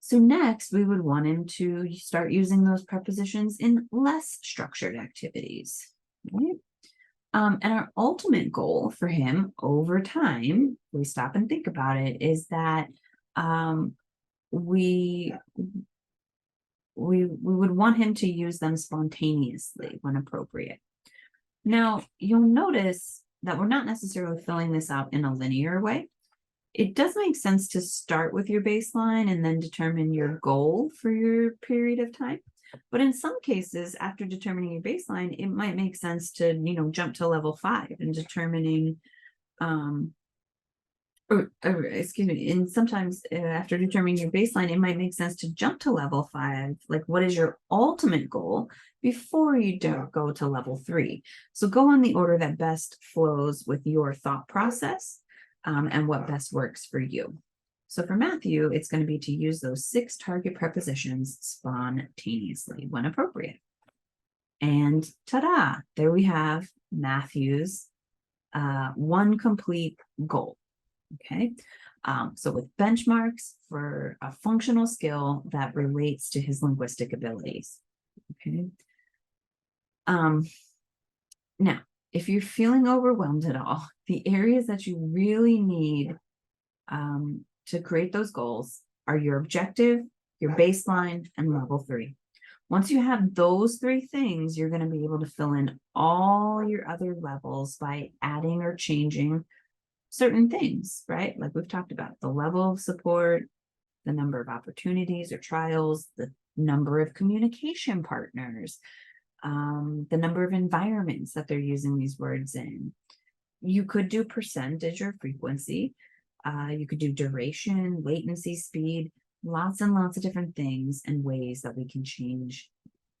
So next, we would want him to start using those prepositions in less structured activities, right? And our ultimate goal for him over time, we stop and think about it, is that we would want him to use them spontaneously when appropriate. Now, you'll notice that we're not necessarily filling this out in a linear way. It does make sense to start with your baseline and then determine your goal for your period of time. But in some cases, after determining your baseline, it might make sense to, jump to level 5 and determining, and sometimes after determining your baseline, it might make sense to jump to level 5. Like, what is your ultimate goal before you go to level 3? So go on the order that best flows with your thought process. And what best works for you. So for Matthew, it's going to be to use those 6 target prepositions spontaneously when appropriate. And ta-da, there we have Matthew's 1 complete goal. Okay, so with benchmarks for a functional skill that relates to his linguistic abilities. Okay. Now, if you're feeling overwhelmed at all, the areas that you really need to create those goals are your objective, your baseline, and level 3. Once you have those 3 things, you're going to be able to fill in all your other levels by adding or changing certain things, right? Like we've talked about, the level of support, the number of opportunities or trials, the number of communication partners, the number of environments that they're using these words in. You could do percentage or frequency. You could do duration, latency, speed, lots and lots of different things and ways that we can change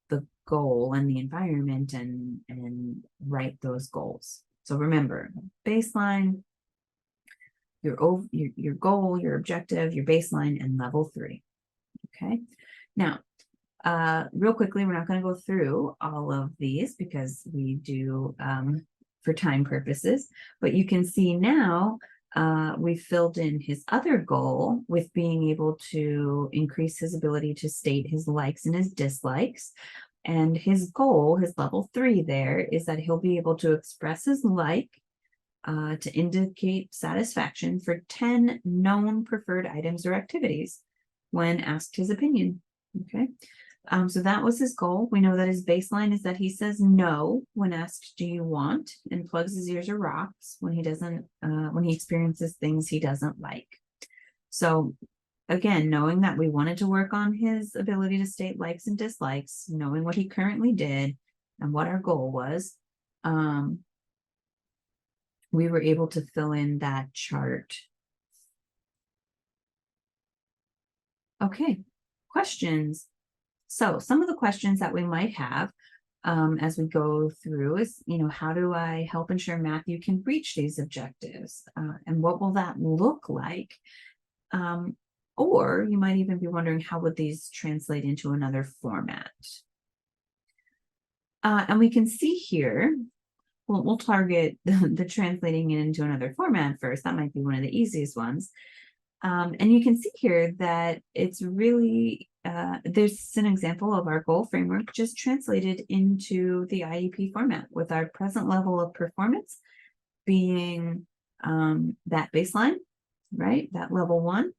the goal and the environment and write those goals. So remember, baseline, your goal, your objective, your baseline, and level 3. Okay. Now, real quickly, we're not going to go through all of these because we do for time purposes, but you can see now we filled in his other goal with being able to increase his ability to state his likes and his dislikes. And his goal, his level 3 there, is that he'll be able to express his like to indicate satisfaction for 10 known preferred items or activities when asked his opinion. Okay. So that was his goal. We know that his baseline is that he says no when asked, do you want, and plugs his ears or rocks when he experiences things he doesn't like. So again, knowing that we wanted to work on his ability to state likes and dislikes, knowing what he currently did and what our goal was, we were able to fill in that chart. Okay, questions. So some of the questions that we might have as we go through is, how do I help ensure Matthew can reach these objectives? And what will that look like? Or you might even be wondering, how would these translate into another format? And we can see here, we'll target the translating it into another format first. That might be one of the easiest ones. And you can see here that it's really, there's an example of our goal framework just translated into the IEP format with our present level of performance being that baseline, right? That level 1.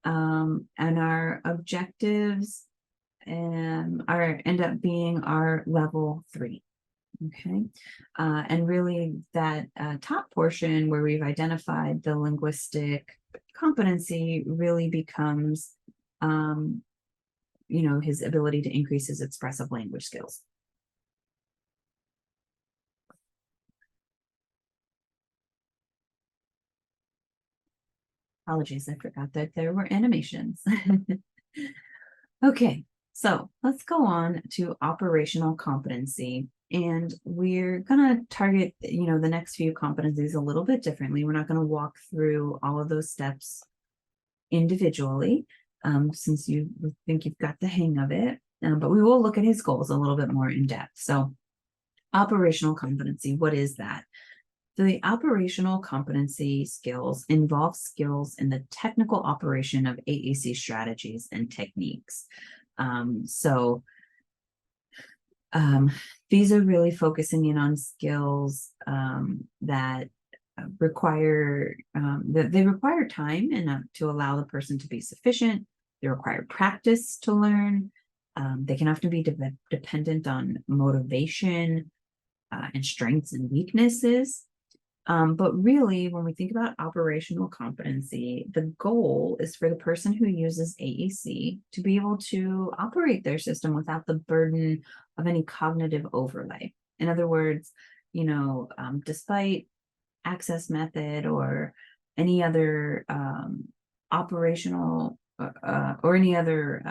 And our objectives end up being our level 3. Okay. And really that top portion where we've identified the linguistic competency really becomes, his ability to increase his expressive language skills. Apologies, I forgot that there were animations. Okay, so let's go on to operational competency. And we're going to target, the next few competencies a little bit differently. We're not going to walk through all of those steps individually, since you think you've got the hang of it. But we will look at his goals a little bit more in depth. So operational competency, what is that? So the operational competency skills involve skills in the technical operation of AAC strategies and techniques. These are really focusing in on skills that require time and to allow the person to be sufficient. They require practice to learn. They can often be dependent on motivation and strengths and weaknesses. But really, when we think about operational competency, the goal is for the person who uses AAC to be able to operate their system without the burden of any cognitive overlay. In other words, despite access method or any other operational or any other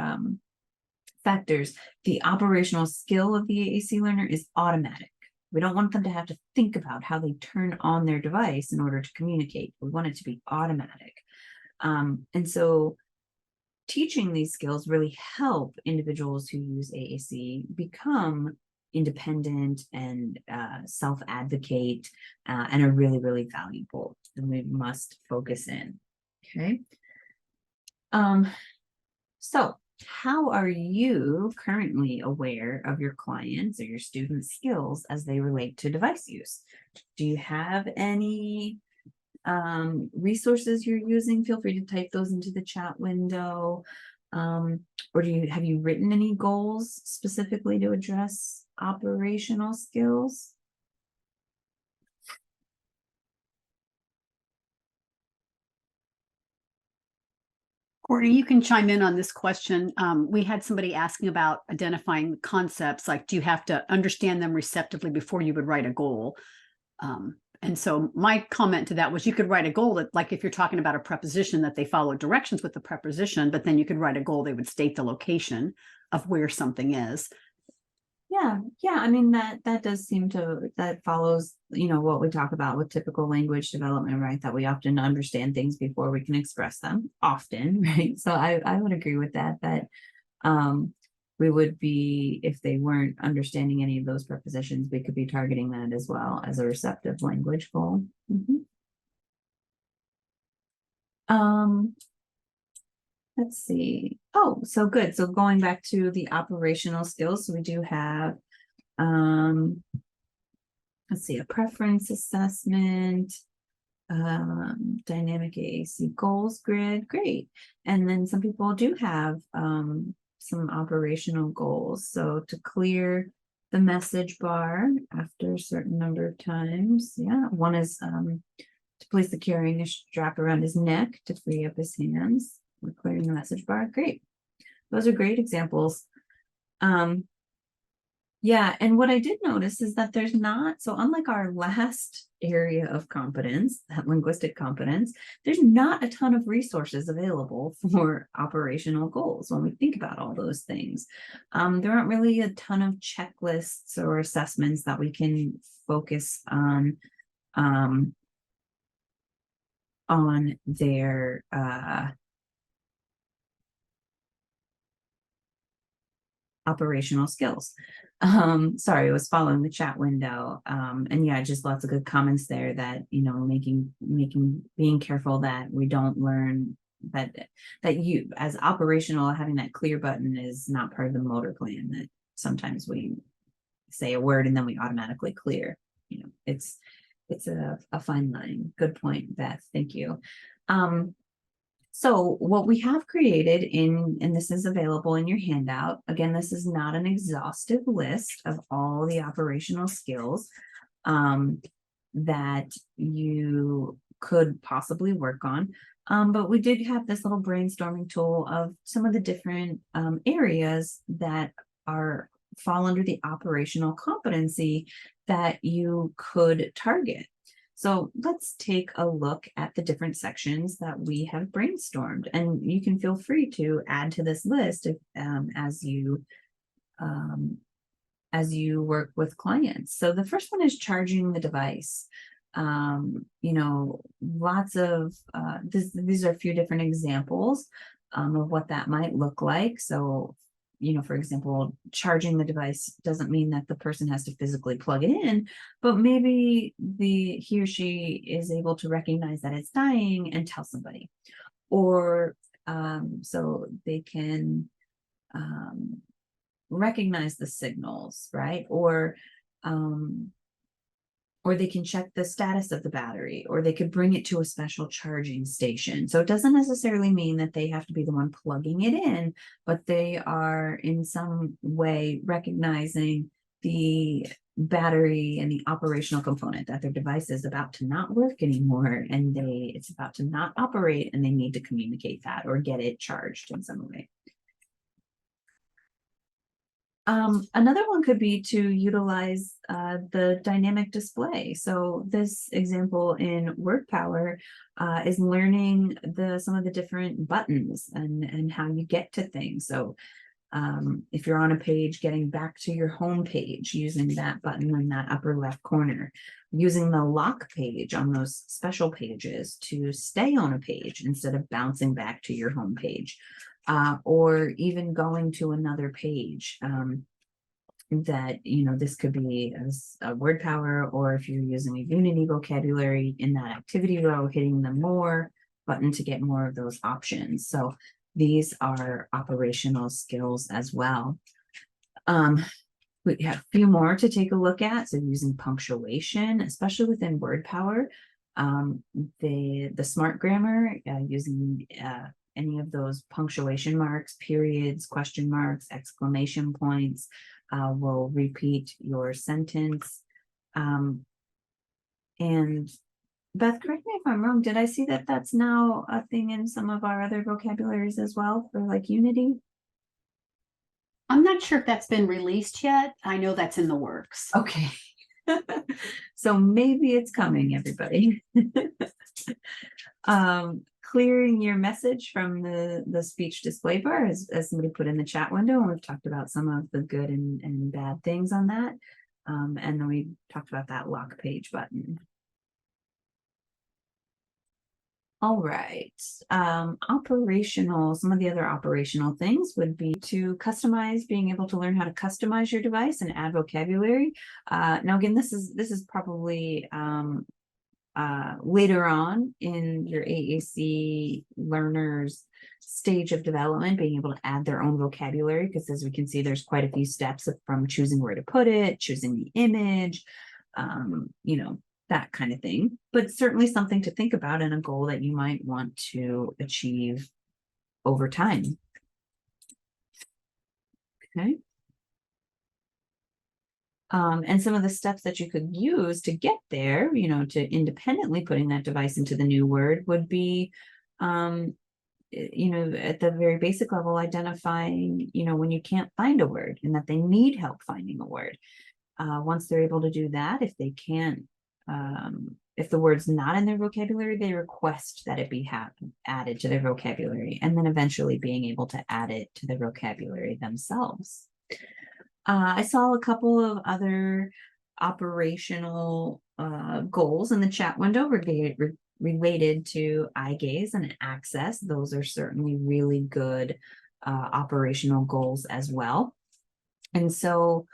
factors, the operational skill of the AAC learner is automatic. We don't want them to have to think about how they turn on their device in order to communicate. We want it to be automatic. And so teaching these skills really help individuals who use AAC become independent and self-advocate and are really, really valuable. And we must focus in. Okay. So how are you currently aware of your clients or your students' skills as they relate to device use? Do you have any resources you're using? Feel free to type those into the chat window. Or have you written any goals specifically to address operational skills? Courtney, you can chime in on this question. We had somebody asking about identifying concepts, like do you have to understand them receptively before you would write a goal? And so my comment to that was you could write a goal that, like if you're talking about a preposition, that they follow directions with the preposition, but then you could write a goal, they would state the location of where something is. Yeah. I mean, that does seem to, that follows, what we talk about with typical language development, right? That we often understand things before we can express them often, right? So I would agree with that, we would be, if they weren't understanding any of those prepositions, we could be targeting that as well as a receptive language goal. Let's see. Oh, so good. So going back to the operational skills, so we do have, let's see, a preference assessment, dynamic AAC goals grid. Great. And then some people do have some operational goals. So to clear the message bar after a certain number of times. Yeah. One is to place the carrying strap around his neck to free up his hands. We're clearing the message bar. Great. Those are great examples. Yeah, and what I did notice is that there's not, so unlike our last area of competence, that linguistic competence, there's not a ton of resources available for operational goals when we think about all those things. There aren't really a ton of checklists or assessments that we can focus on their operational skills. Sorry, I was following the chat window. And yeah, just lots of good comments there that, being careful that we don't learn that you as operational, having that clear button is not part of the motor plan, that sometimes we say a word and then we automatically clear. It's it's a fine line. Good point, Beth. Thank you. So what we have created and this is available in your handout. Again, this is not an exhaustive list of all the operational skills that you could possibly work on. But we did have this little brainstorming tool of some of the different areas that fall under the operational competency that you could target. So let's take a look at the different sections that we have brainstormed, and you can feel free to add to this list if, as you work with clients. So the first one is charging the device. Lots of these are a few different examples of what that might look like. So for example, charging the device doesn't mean that the person has to physically plug it in, but maybe he or she is able to recognize that it's dying and tell somebody, or so they can recognize the signals, right? Or they can check the status of the battery, or they could bring it to a special charging station. So it doesn't necessarily mean that they have to be the one plugging it in, but they are in some way recognizing the battery and the operational component, that their device is about to not work anymore and it's about to not operate, and they need to communicate that or get it charged in some way. Another one could be to utilize the dynamic display. So this example in WordPower is learning some of the different buttons and how you get to things. So if you're on a page, getting back to your home page using that button in that upper left corner, using the lock page on those special pages to stay on a page instead of bouncing back to your home page. Or even going to another page that, this could be as a WordPower, or if you're using a Unity vocabulary, in that activity row, hitting the more button to get more of those options. So these are operational skills as well. We have a few more to take a look at. So using punctuation, especially within WordPower, the smart grammar, using any of those punctuation marks, periods, question marks, exclamation points, will repeat your sentence. And Beth, correct me if I'm wrong, did I see that that's now a thing in some of our other vocabularies as well for like Unity? I'm not sure if that's been released yet. I know that's in the works. Okay. So maybe it's coming, everybody. Clearing your message from the speech display bar, as somebody put in the chat window, and we've talked about some of the good and bad things on that. And then we talked about that lock page button. All right. Some of the other operational things would be to customize, being able to learn how to customize your device and add vocabulary. Now, again, this is probably later on in your AAC learners stage of development, being able to add their own vocabulary, because as we can see, there's quite a few steps from choosing where to put it, choosing the image, that kind of thing. But certainly something to think about, and a goal that you might want to achieve over time. Okay. And some of the steps that you could use to get there, to independently putting that device into the new word would be, at the very basic level, identifying, when you can't find a word and that they need help finding a word. Once they're able to do that, if they can't, if the word's not in their vocabulary, they request that it be added to their vocabulary, and then eventually being able to add it to their vocabulary themselves. I saw a couple of other operational goals in the chat window related to eye gaze and access. Those are certainly really good operational goals as well. And so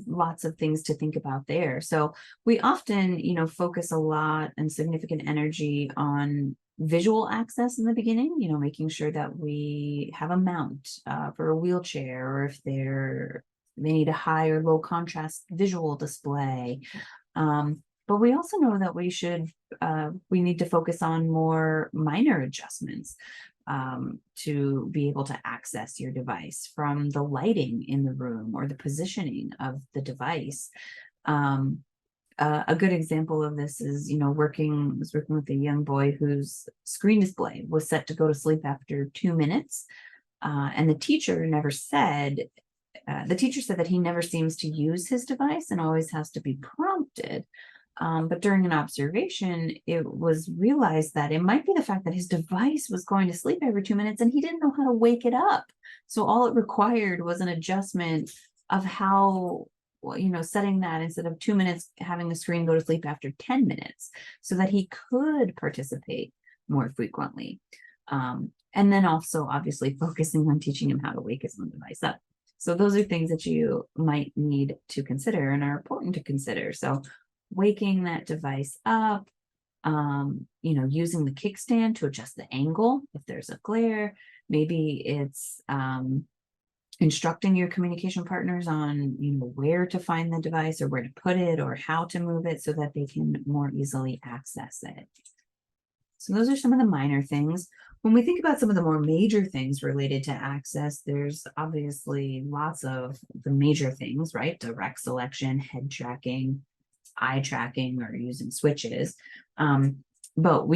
lots of things to think about there. So we often, focus a lot and significant energy on visual access in the beginning, making sure that we have a mount for a wheelchair, or if they're They need a high or low contrast visual display. But we also know that we need to focus on more minor adjustments to be able to access your device, from the lighting in the room or the positioning of the device. A good example of this is, was working with a young boy whose screen display was set to go to sleep after 2 minutes. And the teacher said that he never seems to use his device and always has to be prompted. But during an observation, it was realized that it might be the fact that his device was going to sleep every 2 minutes and he didn't know how to wake it up. So all it required was an adjustment of how, setting that instead of 2 minutes, having the screen go to sleep after 10 minutes so that he could participate more frequently. And then also obviously focusing on teaching him how to wake his own device up. So those are things that you might need to consider and are important to consider. So waking that device up, using the kickstand to adjust the angle if there's a glare. Maybe it's instructing your communication partners on, where to find the device or where to put it or how to move it so that they can more easily access it. So those are some of the minor things. When we think about some of the more major things related to access, there's obviously lots of the major things, right? Direct selection, head tracking, eye tracking, or using switches. But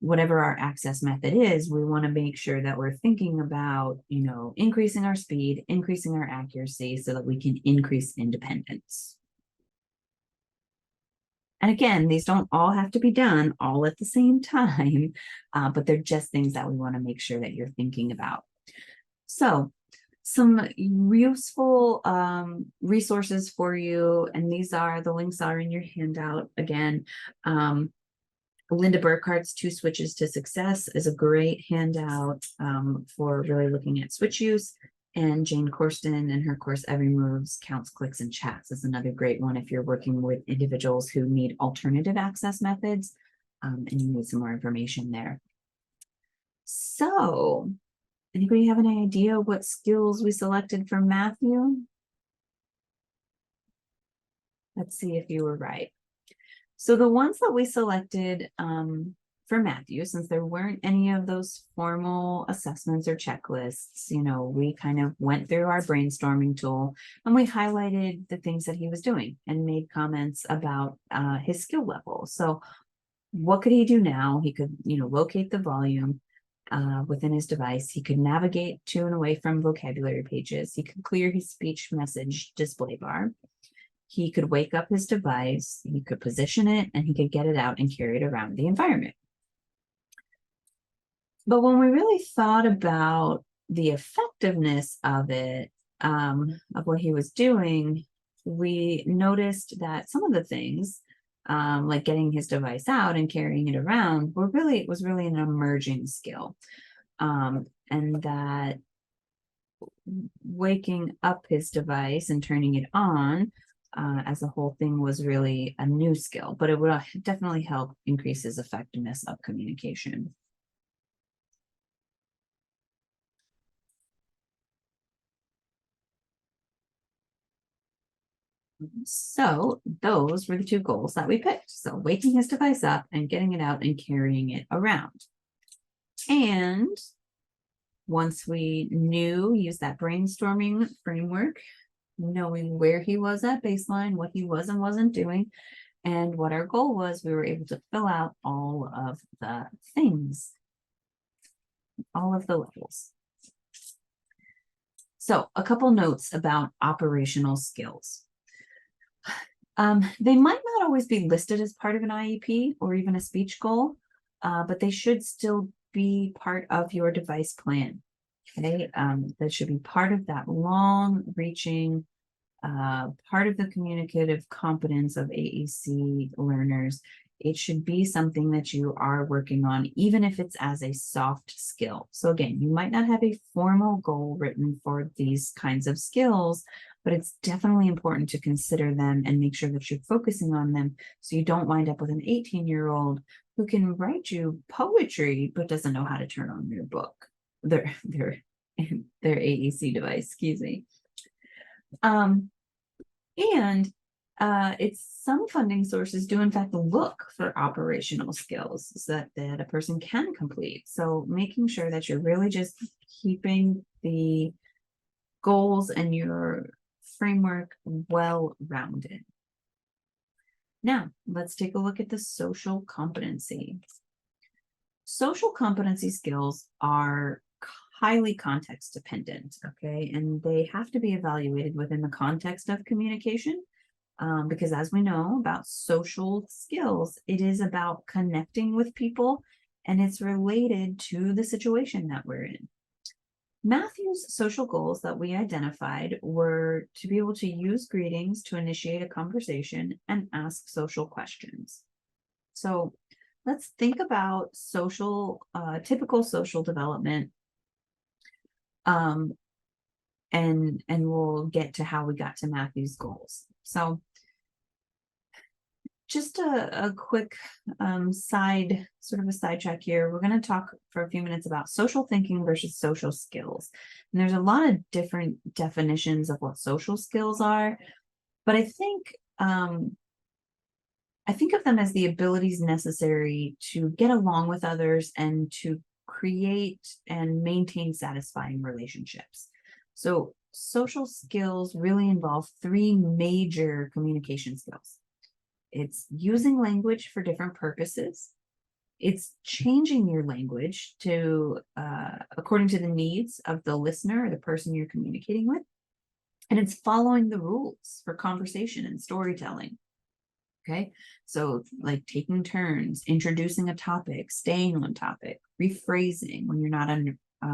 whatever our access method is, we want to make sure that we're thinking about, increasing our speed, increasing our accuracy so that we can increase independence. And again, these don't all have to be done all at the same time, but they're just things that we want to make sure that you're thinking about. So some useful resources for you, and the links are in your handout. Again, Linda Burkhart's 2 Switches to Success is a great handout for really looking at switch use. And Jane Corsten and her course, Every Moves Counts, Clicks, and Chats is another great one if you're working with individuals who need alternative access methods and you need some more information there. So, anybody have any idea what skills we selected for Matthew? Let's see if you were right. So the ones that we selected for Matthew, since there weren't any of those formal assessments or checklists, we kind of went through our brainstorming tool and we highlighted the things that he was doing and made comments about his skill level. So what could he do now? He could, locate the volume within his device. He could navigate to and away from vocabulary pages. He could clear his speech message display bar. He could wake up his device, he could position it, and he could get it out and carry it around the environment. But when we really thought about the effectiveness of it, of what he was doing, we noticed that some of the things, like getting his device out and carrying it around, was really an emerging skill. And that waking up his device and turning it on as a whole thing was really a new skill, but it would definitely help increase his effectiveness of communication. So those were the 2 goals that we picked. So waking his device up and getting it out and carrying it around. And once we used that brainstorming framework, knowing where he was at baseline, what he was and wasn't doing, and what our goal was, we were able to fill out all of the things, all of the levels. So a couple notes about operational skills. They might not always be listed as part of an IEP or even a speech goal, but they should still be part of your device plan. Okay, that should be part of that long-reaching part of the communicative competence of AEC learners. It should be something that you are working on, even if it's as a soft skill. So again, you might not have a formal goal written for these kinds of skills, but it's definitely important to consider them and make sure that you're focusing on them so you don't wind up with an 18-year-old who can write you poetry but doesn't know how to turn on their book, their AEC device, excuse me. And it's some funding sources do in fact look for operational skills that a person can complete. So making sure that you're really just keeping the goals and your framework well-rounded. Now, let's take a look at the social competency. Social competency skills are highly context dependent, okay? And they have to be evaluated within the context of communication. Because as we know about social skills, it is about connecting with people and it's related to the situation that we're in. Matthew's social goals that we identified were to be able to use greetings to initiate a conversation and ask social questions. So let's think about typical social development, and we'll get to how we got to Matthew's goals. So just a quick sidetrack here. We're going to talk for a few minutes about social thinking versus social skills. And there's a lot of different definitions of what social skills are, but I think of them as the abilities necessary to get along with others and to create and maintain satisfying relationships. So social skills really involve three major communication skills. It's using language for different purposes. It's changing your language to according to the needs of the listener or the person you're communicating with. And it's following the rules for conversation and storytelling. Okay, so like taking turns, introducing a topic, staying on topic, rephrasing when you're not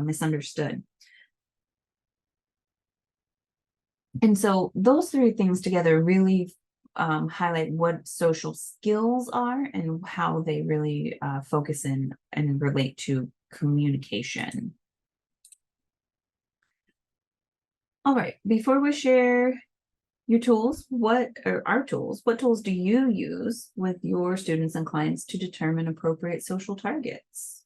misunderstood. And so those three things together really highlight what social skills are and how they really focus in and relate to communication. All right, before we share your tools, what tools do you use with your students and clients to determine appropriate social targets?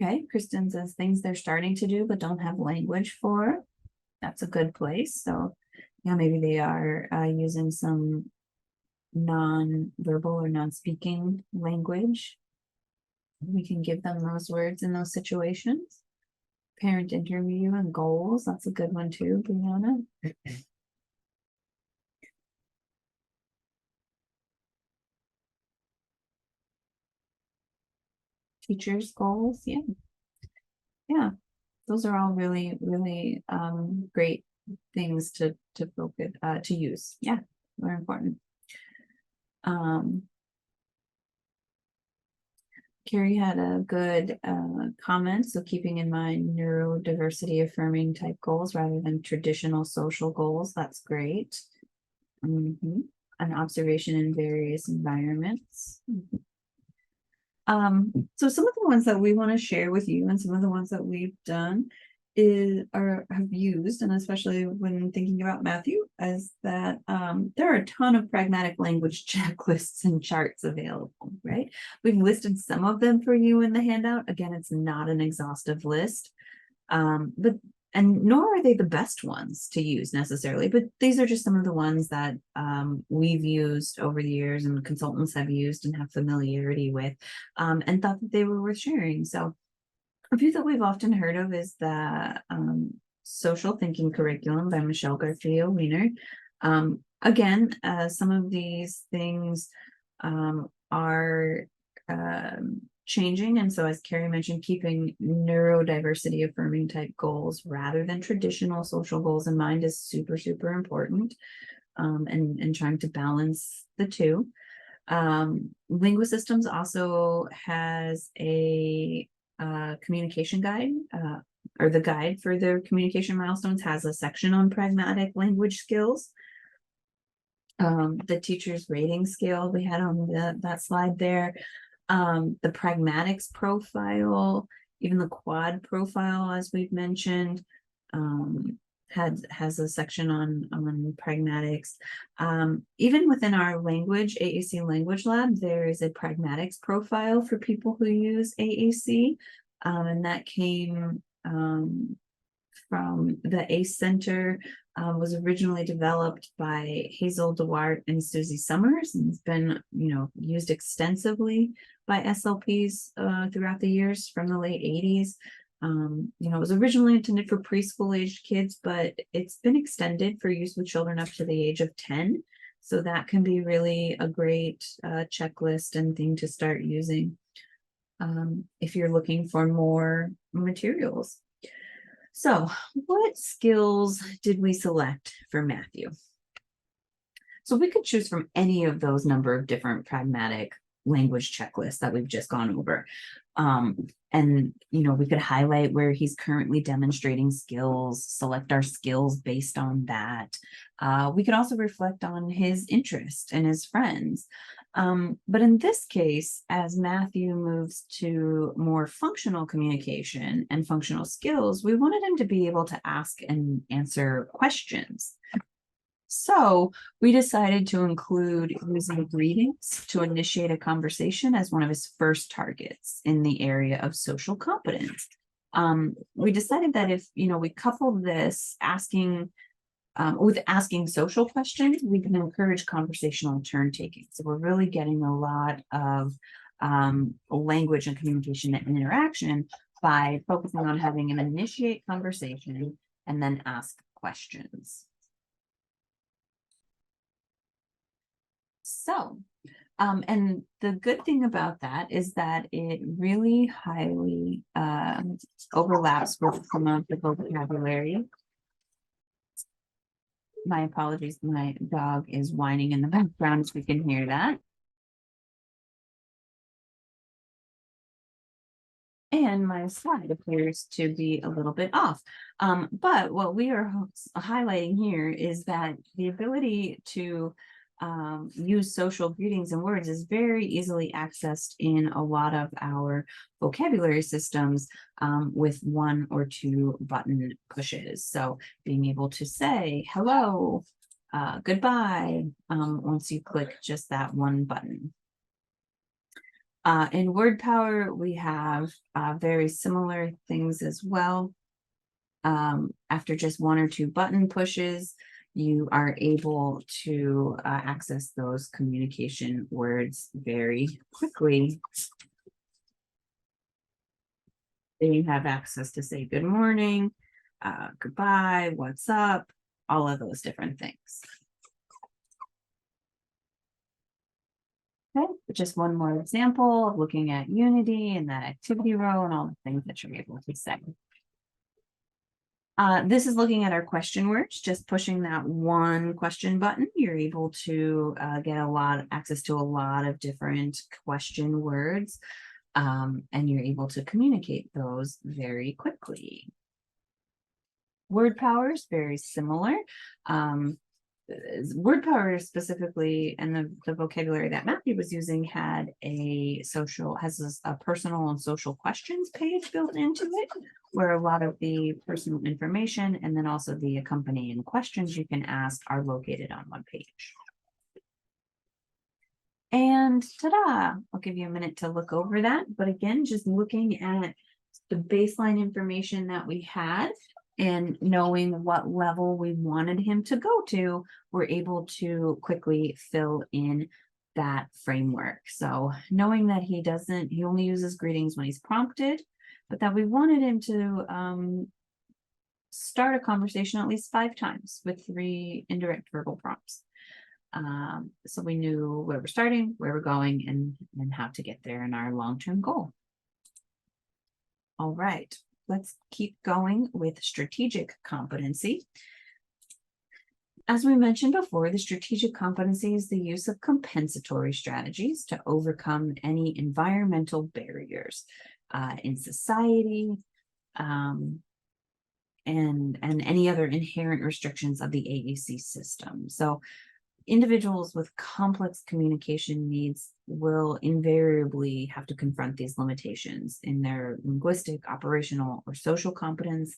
Okay, Kristen says things they're starting to do but don't have language for. That's a good place. So, yeah, maybe they are using some non-verbal or non-speaking language. We can give them those words in those situations. Parent interview and goals. That's a good one too, Brianna. Teachers' goals. Yeah. Yeah. Those are all really, really great things to focus to use. Yeah, very important. Carrie had a good comment. So keeping in mind neurodiversity affirming type goals rather than traditional social goals. That's great. An observation in various environments. So some of the ones that we want to share with you and some of the ones that we've done have used, and especially when thinking about Matthew, is that there are a ton of pragmatic language checklists and charts available, right? We've listed some of them for you in the handout. Again, it's not an exhaustive list, and nor are they the best ones to use necessarily, but these are just some of the ones that we've used over the years and consultants have used and have familiarity with, and thought that they were worth sharing. So a few that we've often heard of is the Social Thinking Curriculum by Michelle Garcia-Wiener. Again, some of these things are changing. And so as Carrie mentioned, keeping neurodiversity affirming type goals rather than traditional social goals in mind is super, super important, and trying to balance the two. Linguist Systems also has a communication guide, or the guide for their communication milestones has a section on pragmatic language skills. The teacher's rating scale we had on that slide there, the pragmatics profile, even the quad profile, as we've mentioned, has a section on pragmatics. Even within our language, AAC Language Lab, there is a pragmatics profile for people who use AAC. And that came from the ACE Center, was originally developed by Hazel DeWart and Susie Summers, and it's been, used extensively by SLPs throughout the years from the late 80s. It was originally intended for preschool aged kids, but it's been extended for use with children up to the age of 10. So that can be really a great checklist and thing to start using if you're looking for more materials. So what skills did we select for Matthew? So we could choose from any of those number of different pragmatic language checklists that we've just gone over. And, we could highlight where he's currently demonstrating skills, select our skills based on that. We could also reflect on his interest and his friends. But in this case, as Matthew moves to more functional communication and functional skills, we wanted him to be able to ask and answer questions. So we decided to include using greetings to initiate a conversation as one of his first targets in the area of social competence. We decided that if, we couple this with asking social questions, we can encourage conversational turn taking. So we're really getting a lot of language and communication and interaction by focusing on having him initiate conversation and then ask questions. So, and the good thing about that is that it really highly overlaps with some of the vocabulary. My apologies, my dog is whining in the background, if we can hear that. And my slide appears to be a little bit off. But what we are highlighting here is that the ability to use social greetings and words is very easily accessed in a lot of our vocabulary systems with 1 or 2 button pushes. So being able to say hello, goodbye, once you click just that one button. In WordPower, we have very similar things as well. After just 1 or 2 button pushes, you are able to access those communication words very quickly. Then you have access to say good morning, goodbye, what's up, all of those different things. Okay, just one more example of looking at Unity and that activity row and all the things that you're able to say. This is looking at our question words, just pushing that one question button. You're able to get access to a lot of different question words, and you're able to communicate those very quickly. WordPower is very similar. WordPower specifically, and the vocabulary that Matthew was using has a personal and social questions page built into it, where a lot of the personal information and then also the accompanying questions you can ask are located on one page. And ta-da! I'll give you a minute to look over that. But again, just looking at the baseline information that we had and knowing what level we wanted him to go to, we're able to quickly fill in that framework. So knowing that he only uses greetings when he's prompted, but that we wanted him to start a conversation at least 5 times with 3 indirect verbal prompts. So we knew where we're starting, where we're going, and how to get there in our long-term goal. All right. Let's keep going with strategic competency. As we mentioned before, the strategic competency is the use of compensatory strategies to overcome any environmental barriers in society and any other inherent restrictions of the AAC system. So individuals with complex communication needs will invariably have to confront these limitations in their linguistic, operational, or social competence.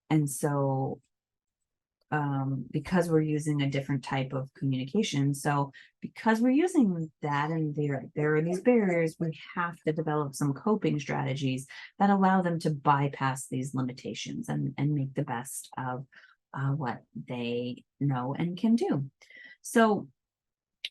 And so because we're using a different type of communication. So because we're using that and there are these barriers, we have to develop some coping strategies that allow them to bypass these limitations and make the best of what they know and can do. So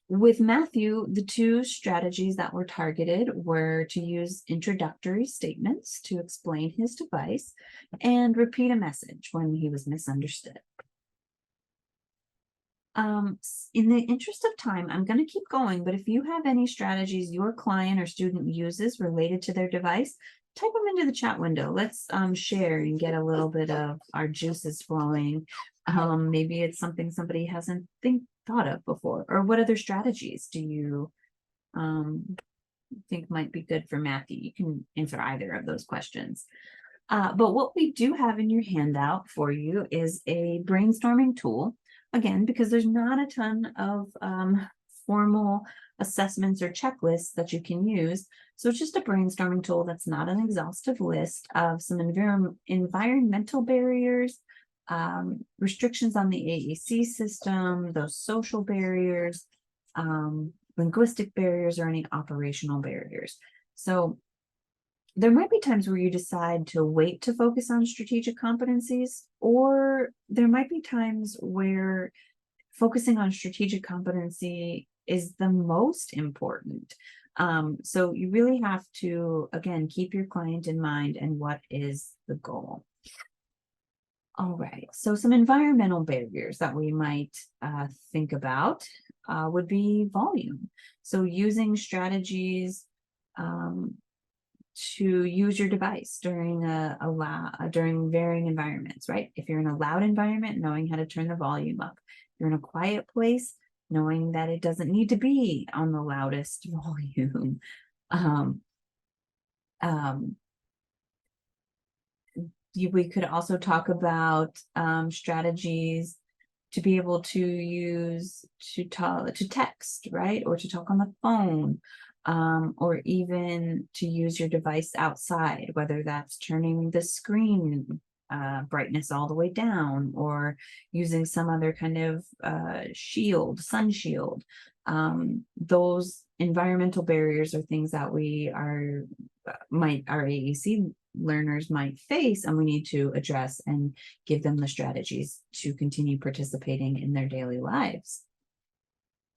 with Matthew, the two strategies that were targeted were to use introductory statements to explain his device and repeat a message when he was misunderstood. In the interest of time, I'm going to keep going, but if you have any strategies your client or student uses related to their device, type them into the chat window. Let's share and get a little bit of our juices flowing. Maybe it's something somebody hasn't thought of before, or what other strategies do you think might be good for Matthew? You can answer either of those questions. But what we do have in your handout for you is a brainstorming tool. Again, because there's not a ton of formal assessments or checklists that you can use. So it's just a brainstorming tool that's not an exhaustive list of some environmental barriers, restrictions on the AAC system, those social barriers, linguistic barriers, or any operational barriers. So there might be times where you decide to wait to focus on strategic competencies, or there might be times where focusing on strategic competency is the most important. So you really have to, again, keep your client in mind and what is the goal. All right, so some environmental barriers that we might think about would be volume. So using strategies to use your device during during varying environments, right? If you're in a loud environment, knowing how to turn the volume up. If you're in a quiet place, knowing that it doesn't need to be on the loudest volume. We could also talk about strategies to be able to use to text, right? Or to talk on the phone. Or even to use your device outside, whether that's turning the screen brightness all the way down, or using some other kind of sun shield. Those environmental barriers are things that our AAC learners might face, and we need to address and give them the strategies to continue participating in their daily lives.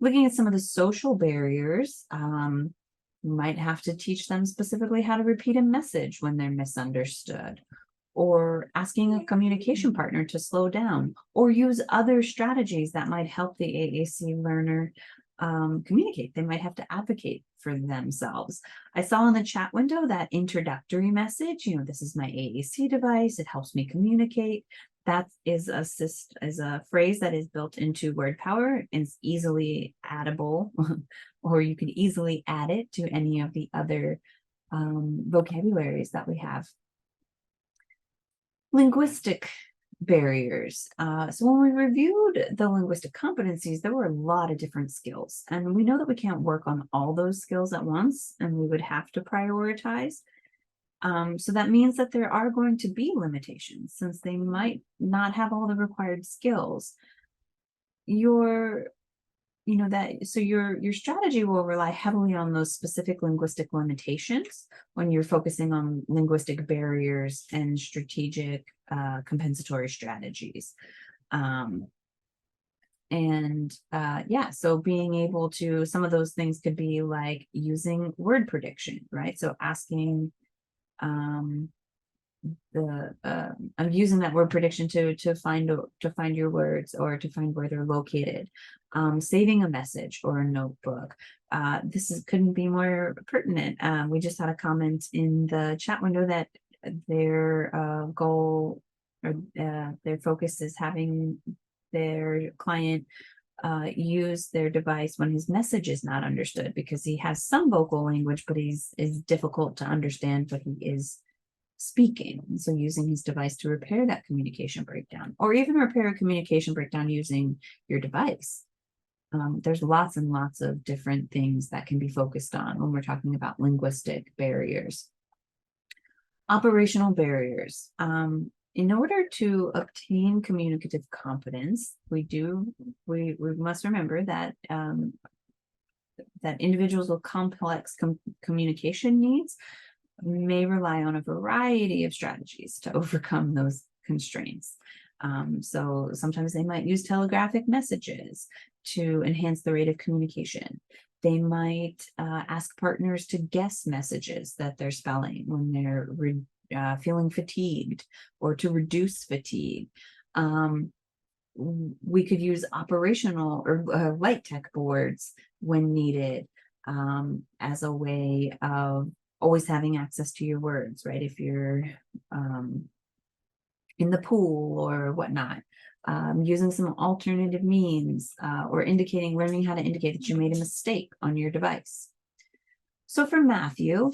Looking at some of the social barriers, you might have to teach them specifically how to repeat a message when they're misunderstood, or asking a communication partner to slow down, or use other strategies that might help the AAC learner communicate. They might have to advocate for themselves. I saw in the chat window that introductory message, this is my AAC device, it helps me communicate. That is a phrase that is built into WordPower and is easily addable, or you can easily add it to any of the other vocabularies that we have. Linguistic barriers. So when we reviewed the linguistic competencies, there were a lot of different skills, and we know that we can't work on all those skills at once, and we would have to prioritize. So that means that there are going to be limitations, since they might not have all the required skills. Your strategy will rely heavily on those specific linguistic limitations when you're focusing on linguistic barriers and strategic compensatory strategies. So being able to, some of those things could be like using word prediction, right? So asking I'm using that word prediction to find your words, or to find where they're located. Saving a message or a notebook. Couldn't be more pertinent. We just had a comment in the chat window that their goal, or their focus, is having their client use their device when his message is not understood, because he has some vocal language, but is difficult to understand what he is speaking. So using his device to repair that communication breakdown, or even repair a communication breakdown using your device. There's lots and lots of different things that can be focused on when we're talking about linguistic barriers. Operational barriers. In order to obtain communicative competence, we must remember that that individuals with complex communication needs may rely on a variety of strategies to overcome those constraints. So sometimes they might use telegraphic messages to enhance the rate of communication. They might ask partners to guess messages that they're spelling when they're feeling fatigued, or to reduce fatigue. We could use operational or light tech boards when needed, as a way of always having access to your words, right? If you're in the pool or whatnot, using some alternative means, or learning how to indicate that you made a mistake on your device. So for Matthew,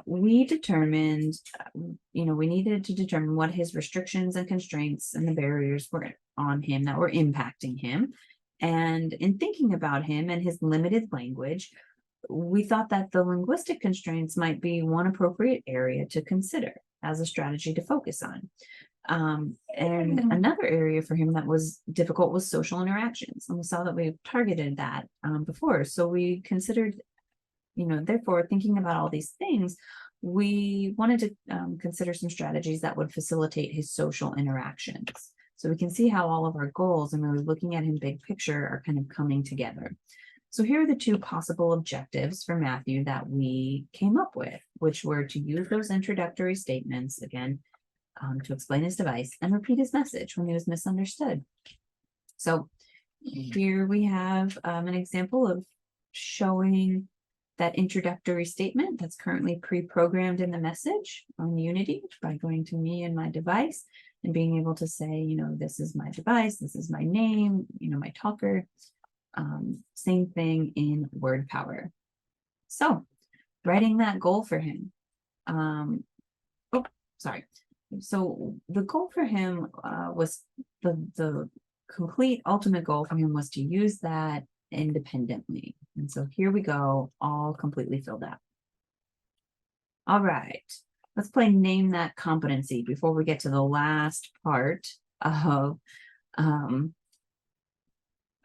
we determined, we needed to determine what his restrictions and constraints and the barriers were on him that were impacting him. And in thinking about him and his limited language, we thought that the linguistic constraints might be one appropriate area to consider as a strategy to focus on. And another area for him that was difficult was social interactions. And we saw that we targeted that before. So we considered, therefore, thinking about all these things, we wanted to consider some strategies that would facilitate his social interactions. So we can see how all of our goals and really looking at him big picture are kind of coming together. So here are the two possible objectives for Matthew that we came up with, which were to use those introductory statements, again, to explain his device and repeat his message when he was misunderstood. So here we have an example of showing that introductory statement that's currently pre-programmed in the message on Unity by going to me and my device and being able to say, this is my device, this is my name, my talker. Same thing in WordPower. So writing that goal for him. So the goal for him was the complete ultimate goal for him was to use that independently. And so here we go, all completely filled out. All right, let's play Name That Competency before we get to the last part of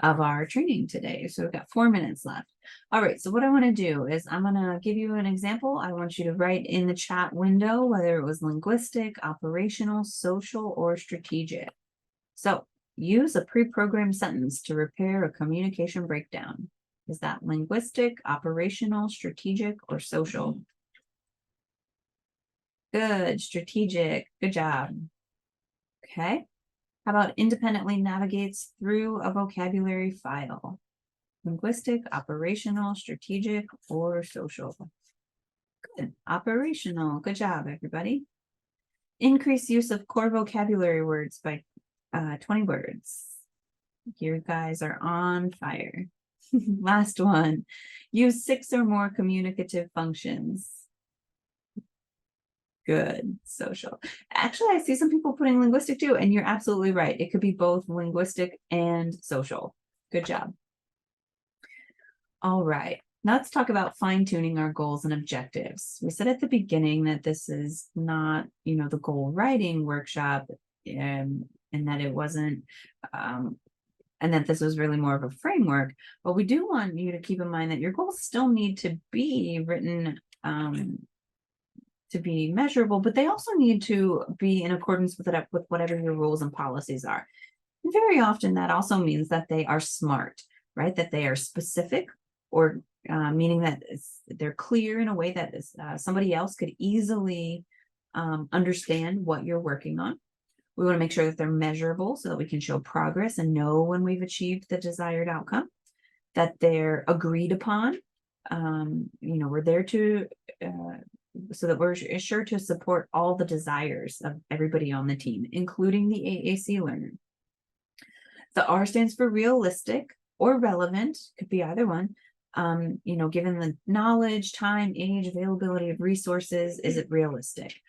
our training today. So we've got 4 minutes left. All right, so what I want to do is I'm going to give you an example. I want you to write in the chat window whether it was linguistic, operational, social, or strategic. So use a pre-programmed sentence to repair a communication breakdown. Is that linguistic, operational, strategic, or social? Good, strategic, good job. Okay. How about independently navigates through a vocabulary file? Linguistic, operational, strategic, or social? Good. Operational. Good job, everybody. Increase use of core vocabulary words by 20 words. You guys are on fire. Last one. Use 6 or more communicative functions. Good. Social. Actually, I see some people putting linguistic too, and you're absolutely right. It could be both linguistic and social. Good job. All right. Now let's talk about fine-tuning our goals and objectives. We said at the beginning that this is not, the goal writing workshop, and that it wasn't, and that this was really more of a framework. But we do want you to keep in mind that your goals still need to be written, to be measurable, but they also need to be in accordance with whatever your rules and policies are. And very often that also means that they are smart, right? That they are specific, or meaning that they're clear in a way that somebody else could easily understand what you're working on. We want to make sure that they're measurable so that we can show progress and know when we've achieved the desired outcome, that they're agreed upon. We're there to so that we're sure to support all the desires of everybody on the team, including the AAC learner. The R stands for realistic or relevant, could be either one. Given the knowledge, time, age, availability of resources, is it realistic?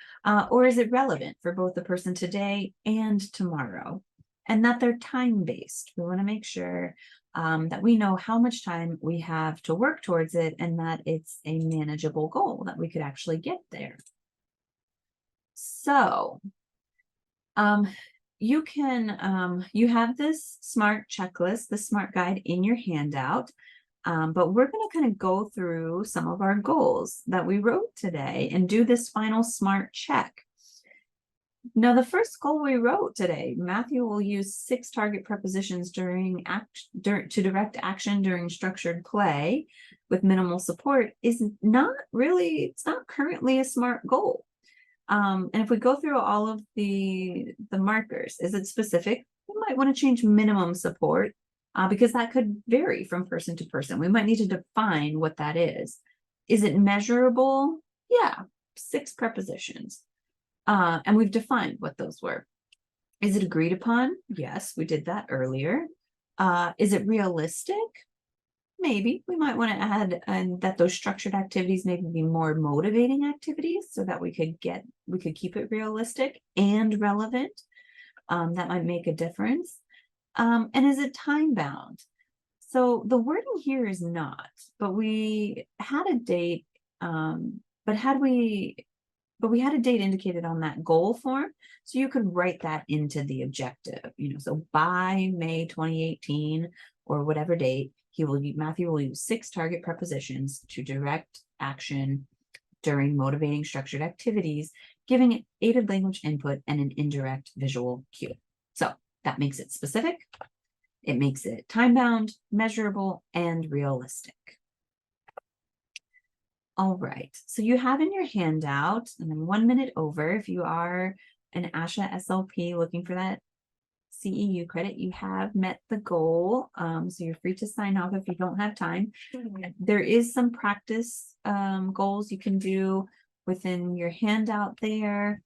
Or is it relevant for both the person today and tomorrow? And that they're time-based. We want to make sure that we know how much time we have to work towards it, and that it's a manageable goal, that we could actually get there. So You can, you have this SMART checklist, the SMART guide in your handout. But we're going to kind of go through some of our goals that we wrote today and do this final SMART check. Now, the first goal we wrote today, Matthew will use 6 target prepositions to direct action during structured play with minimal support, is not really, it's not currently a SMART goal. And if we go through all of the markers, is it specific? We might want to change minimum support, because that could vary from person to person. We might need to define what that is. Is it measurable? Yeah, 6 prepositions. And we've defined what those were. Is it agreed upon? Yes, we did that earlier. Is it realistic? Maybe we might want to add that those structured activities maybe be more motivating activities so that we could keep it realistic and relevant. That might make a difference. And is it time bound? So the wording here is not, but we had a date, but we had a date indicated on that goal form. So you could write that into the objective, so by May 2018 or whatever date, Matthew will use 6 target prepositions to direct action during motivating structured activities, giving it aided language input and an indirect visual cue. So that makes it specific. It makes it time-bound, measurable, and realistic. All right, so you have in your handout, and then 1 minute over, if you are an ASHA SLP looking for that CEU credit, you have met the goal. So you're free to sign off if you don't have time. There is some practice goals you can do within your handout there.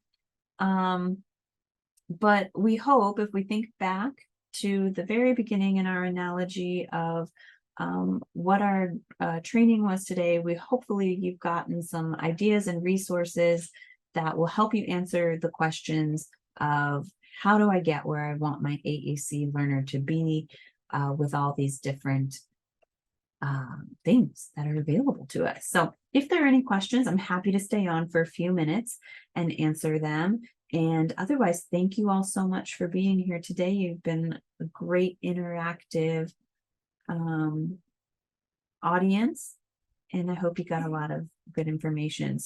But we hope, if we think back to the very beginning in our analogy of what our training was today, hopefully you've gotten some ideas and resources that will help you answer the questions of how do I get where I want my AAC learner to be with all these different things that are available to us. So if there are any questions, I'm happy to stay on for a few minutes and answer them. And otherwise, thank you all so much for being here today. You've been a great interactive audience, and I hope you got a lot of good information.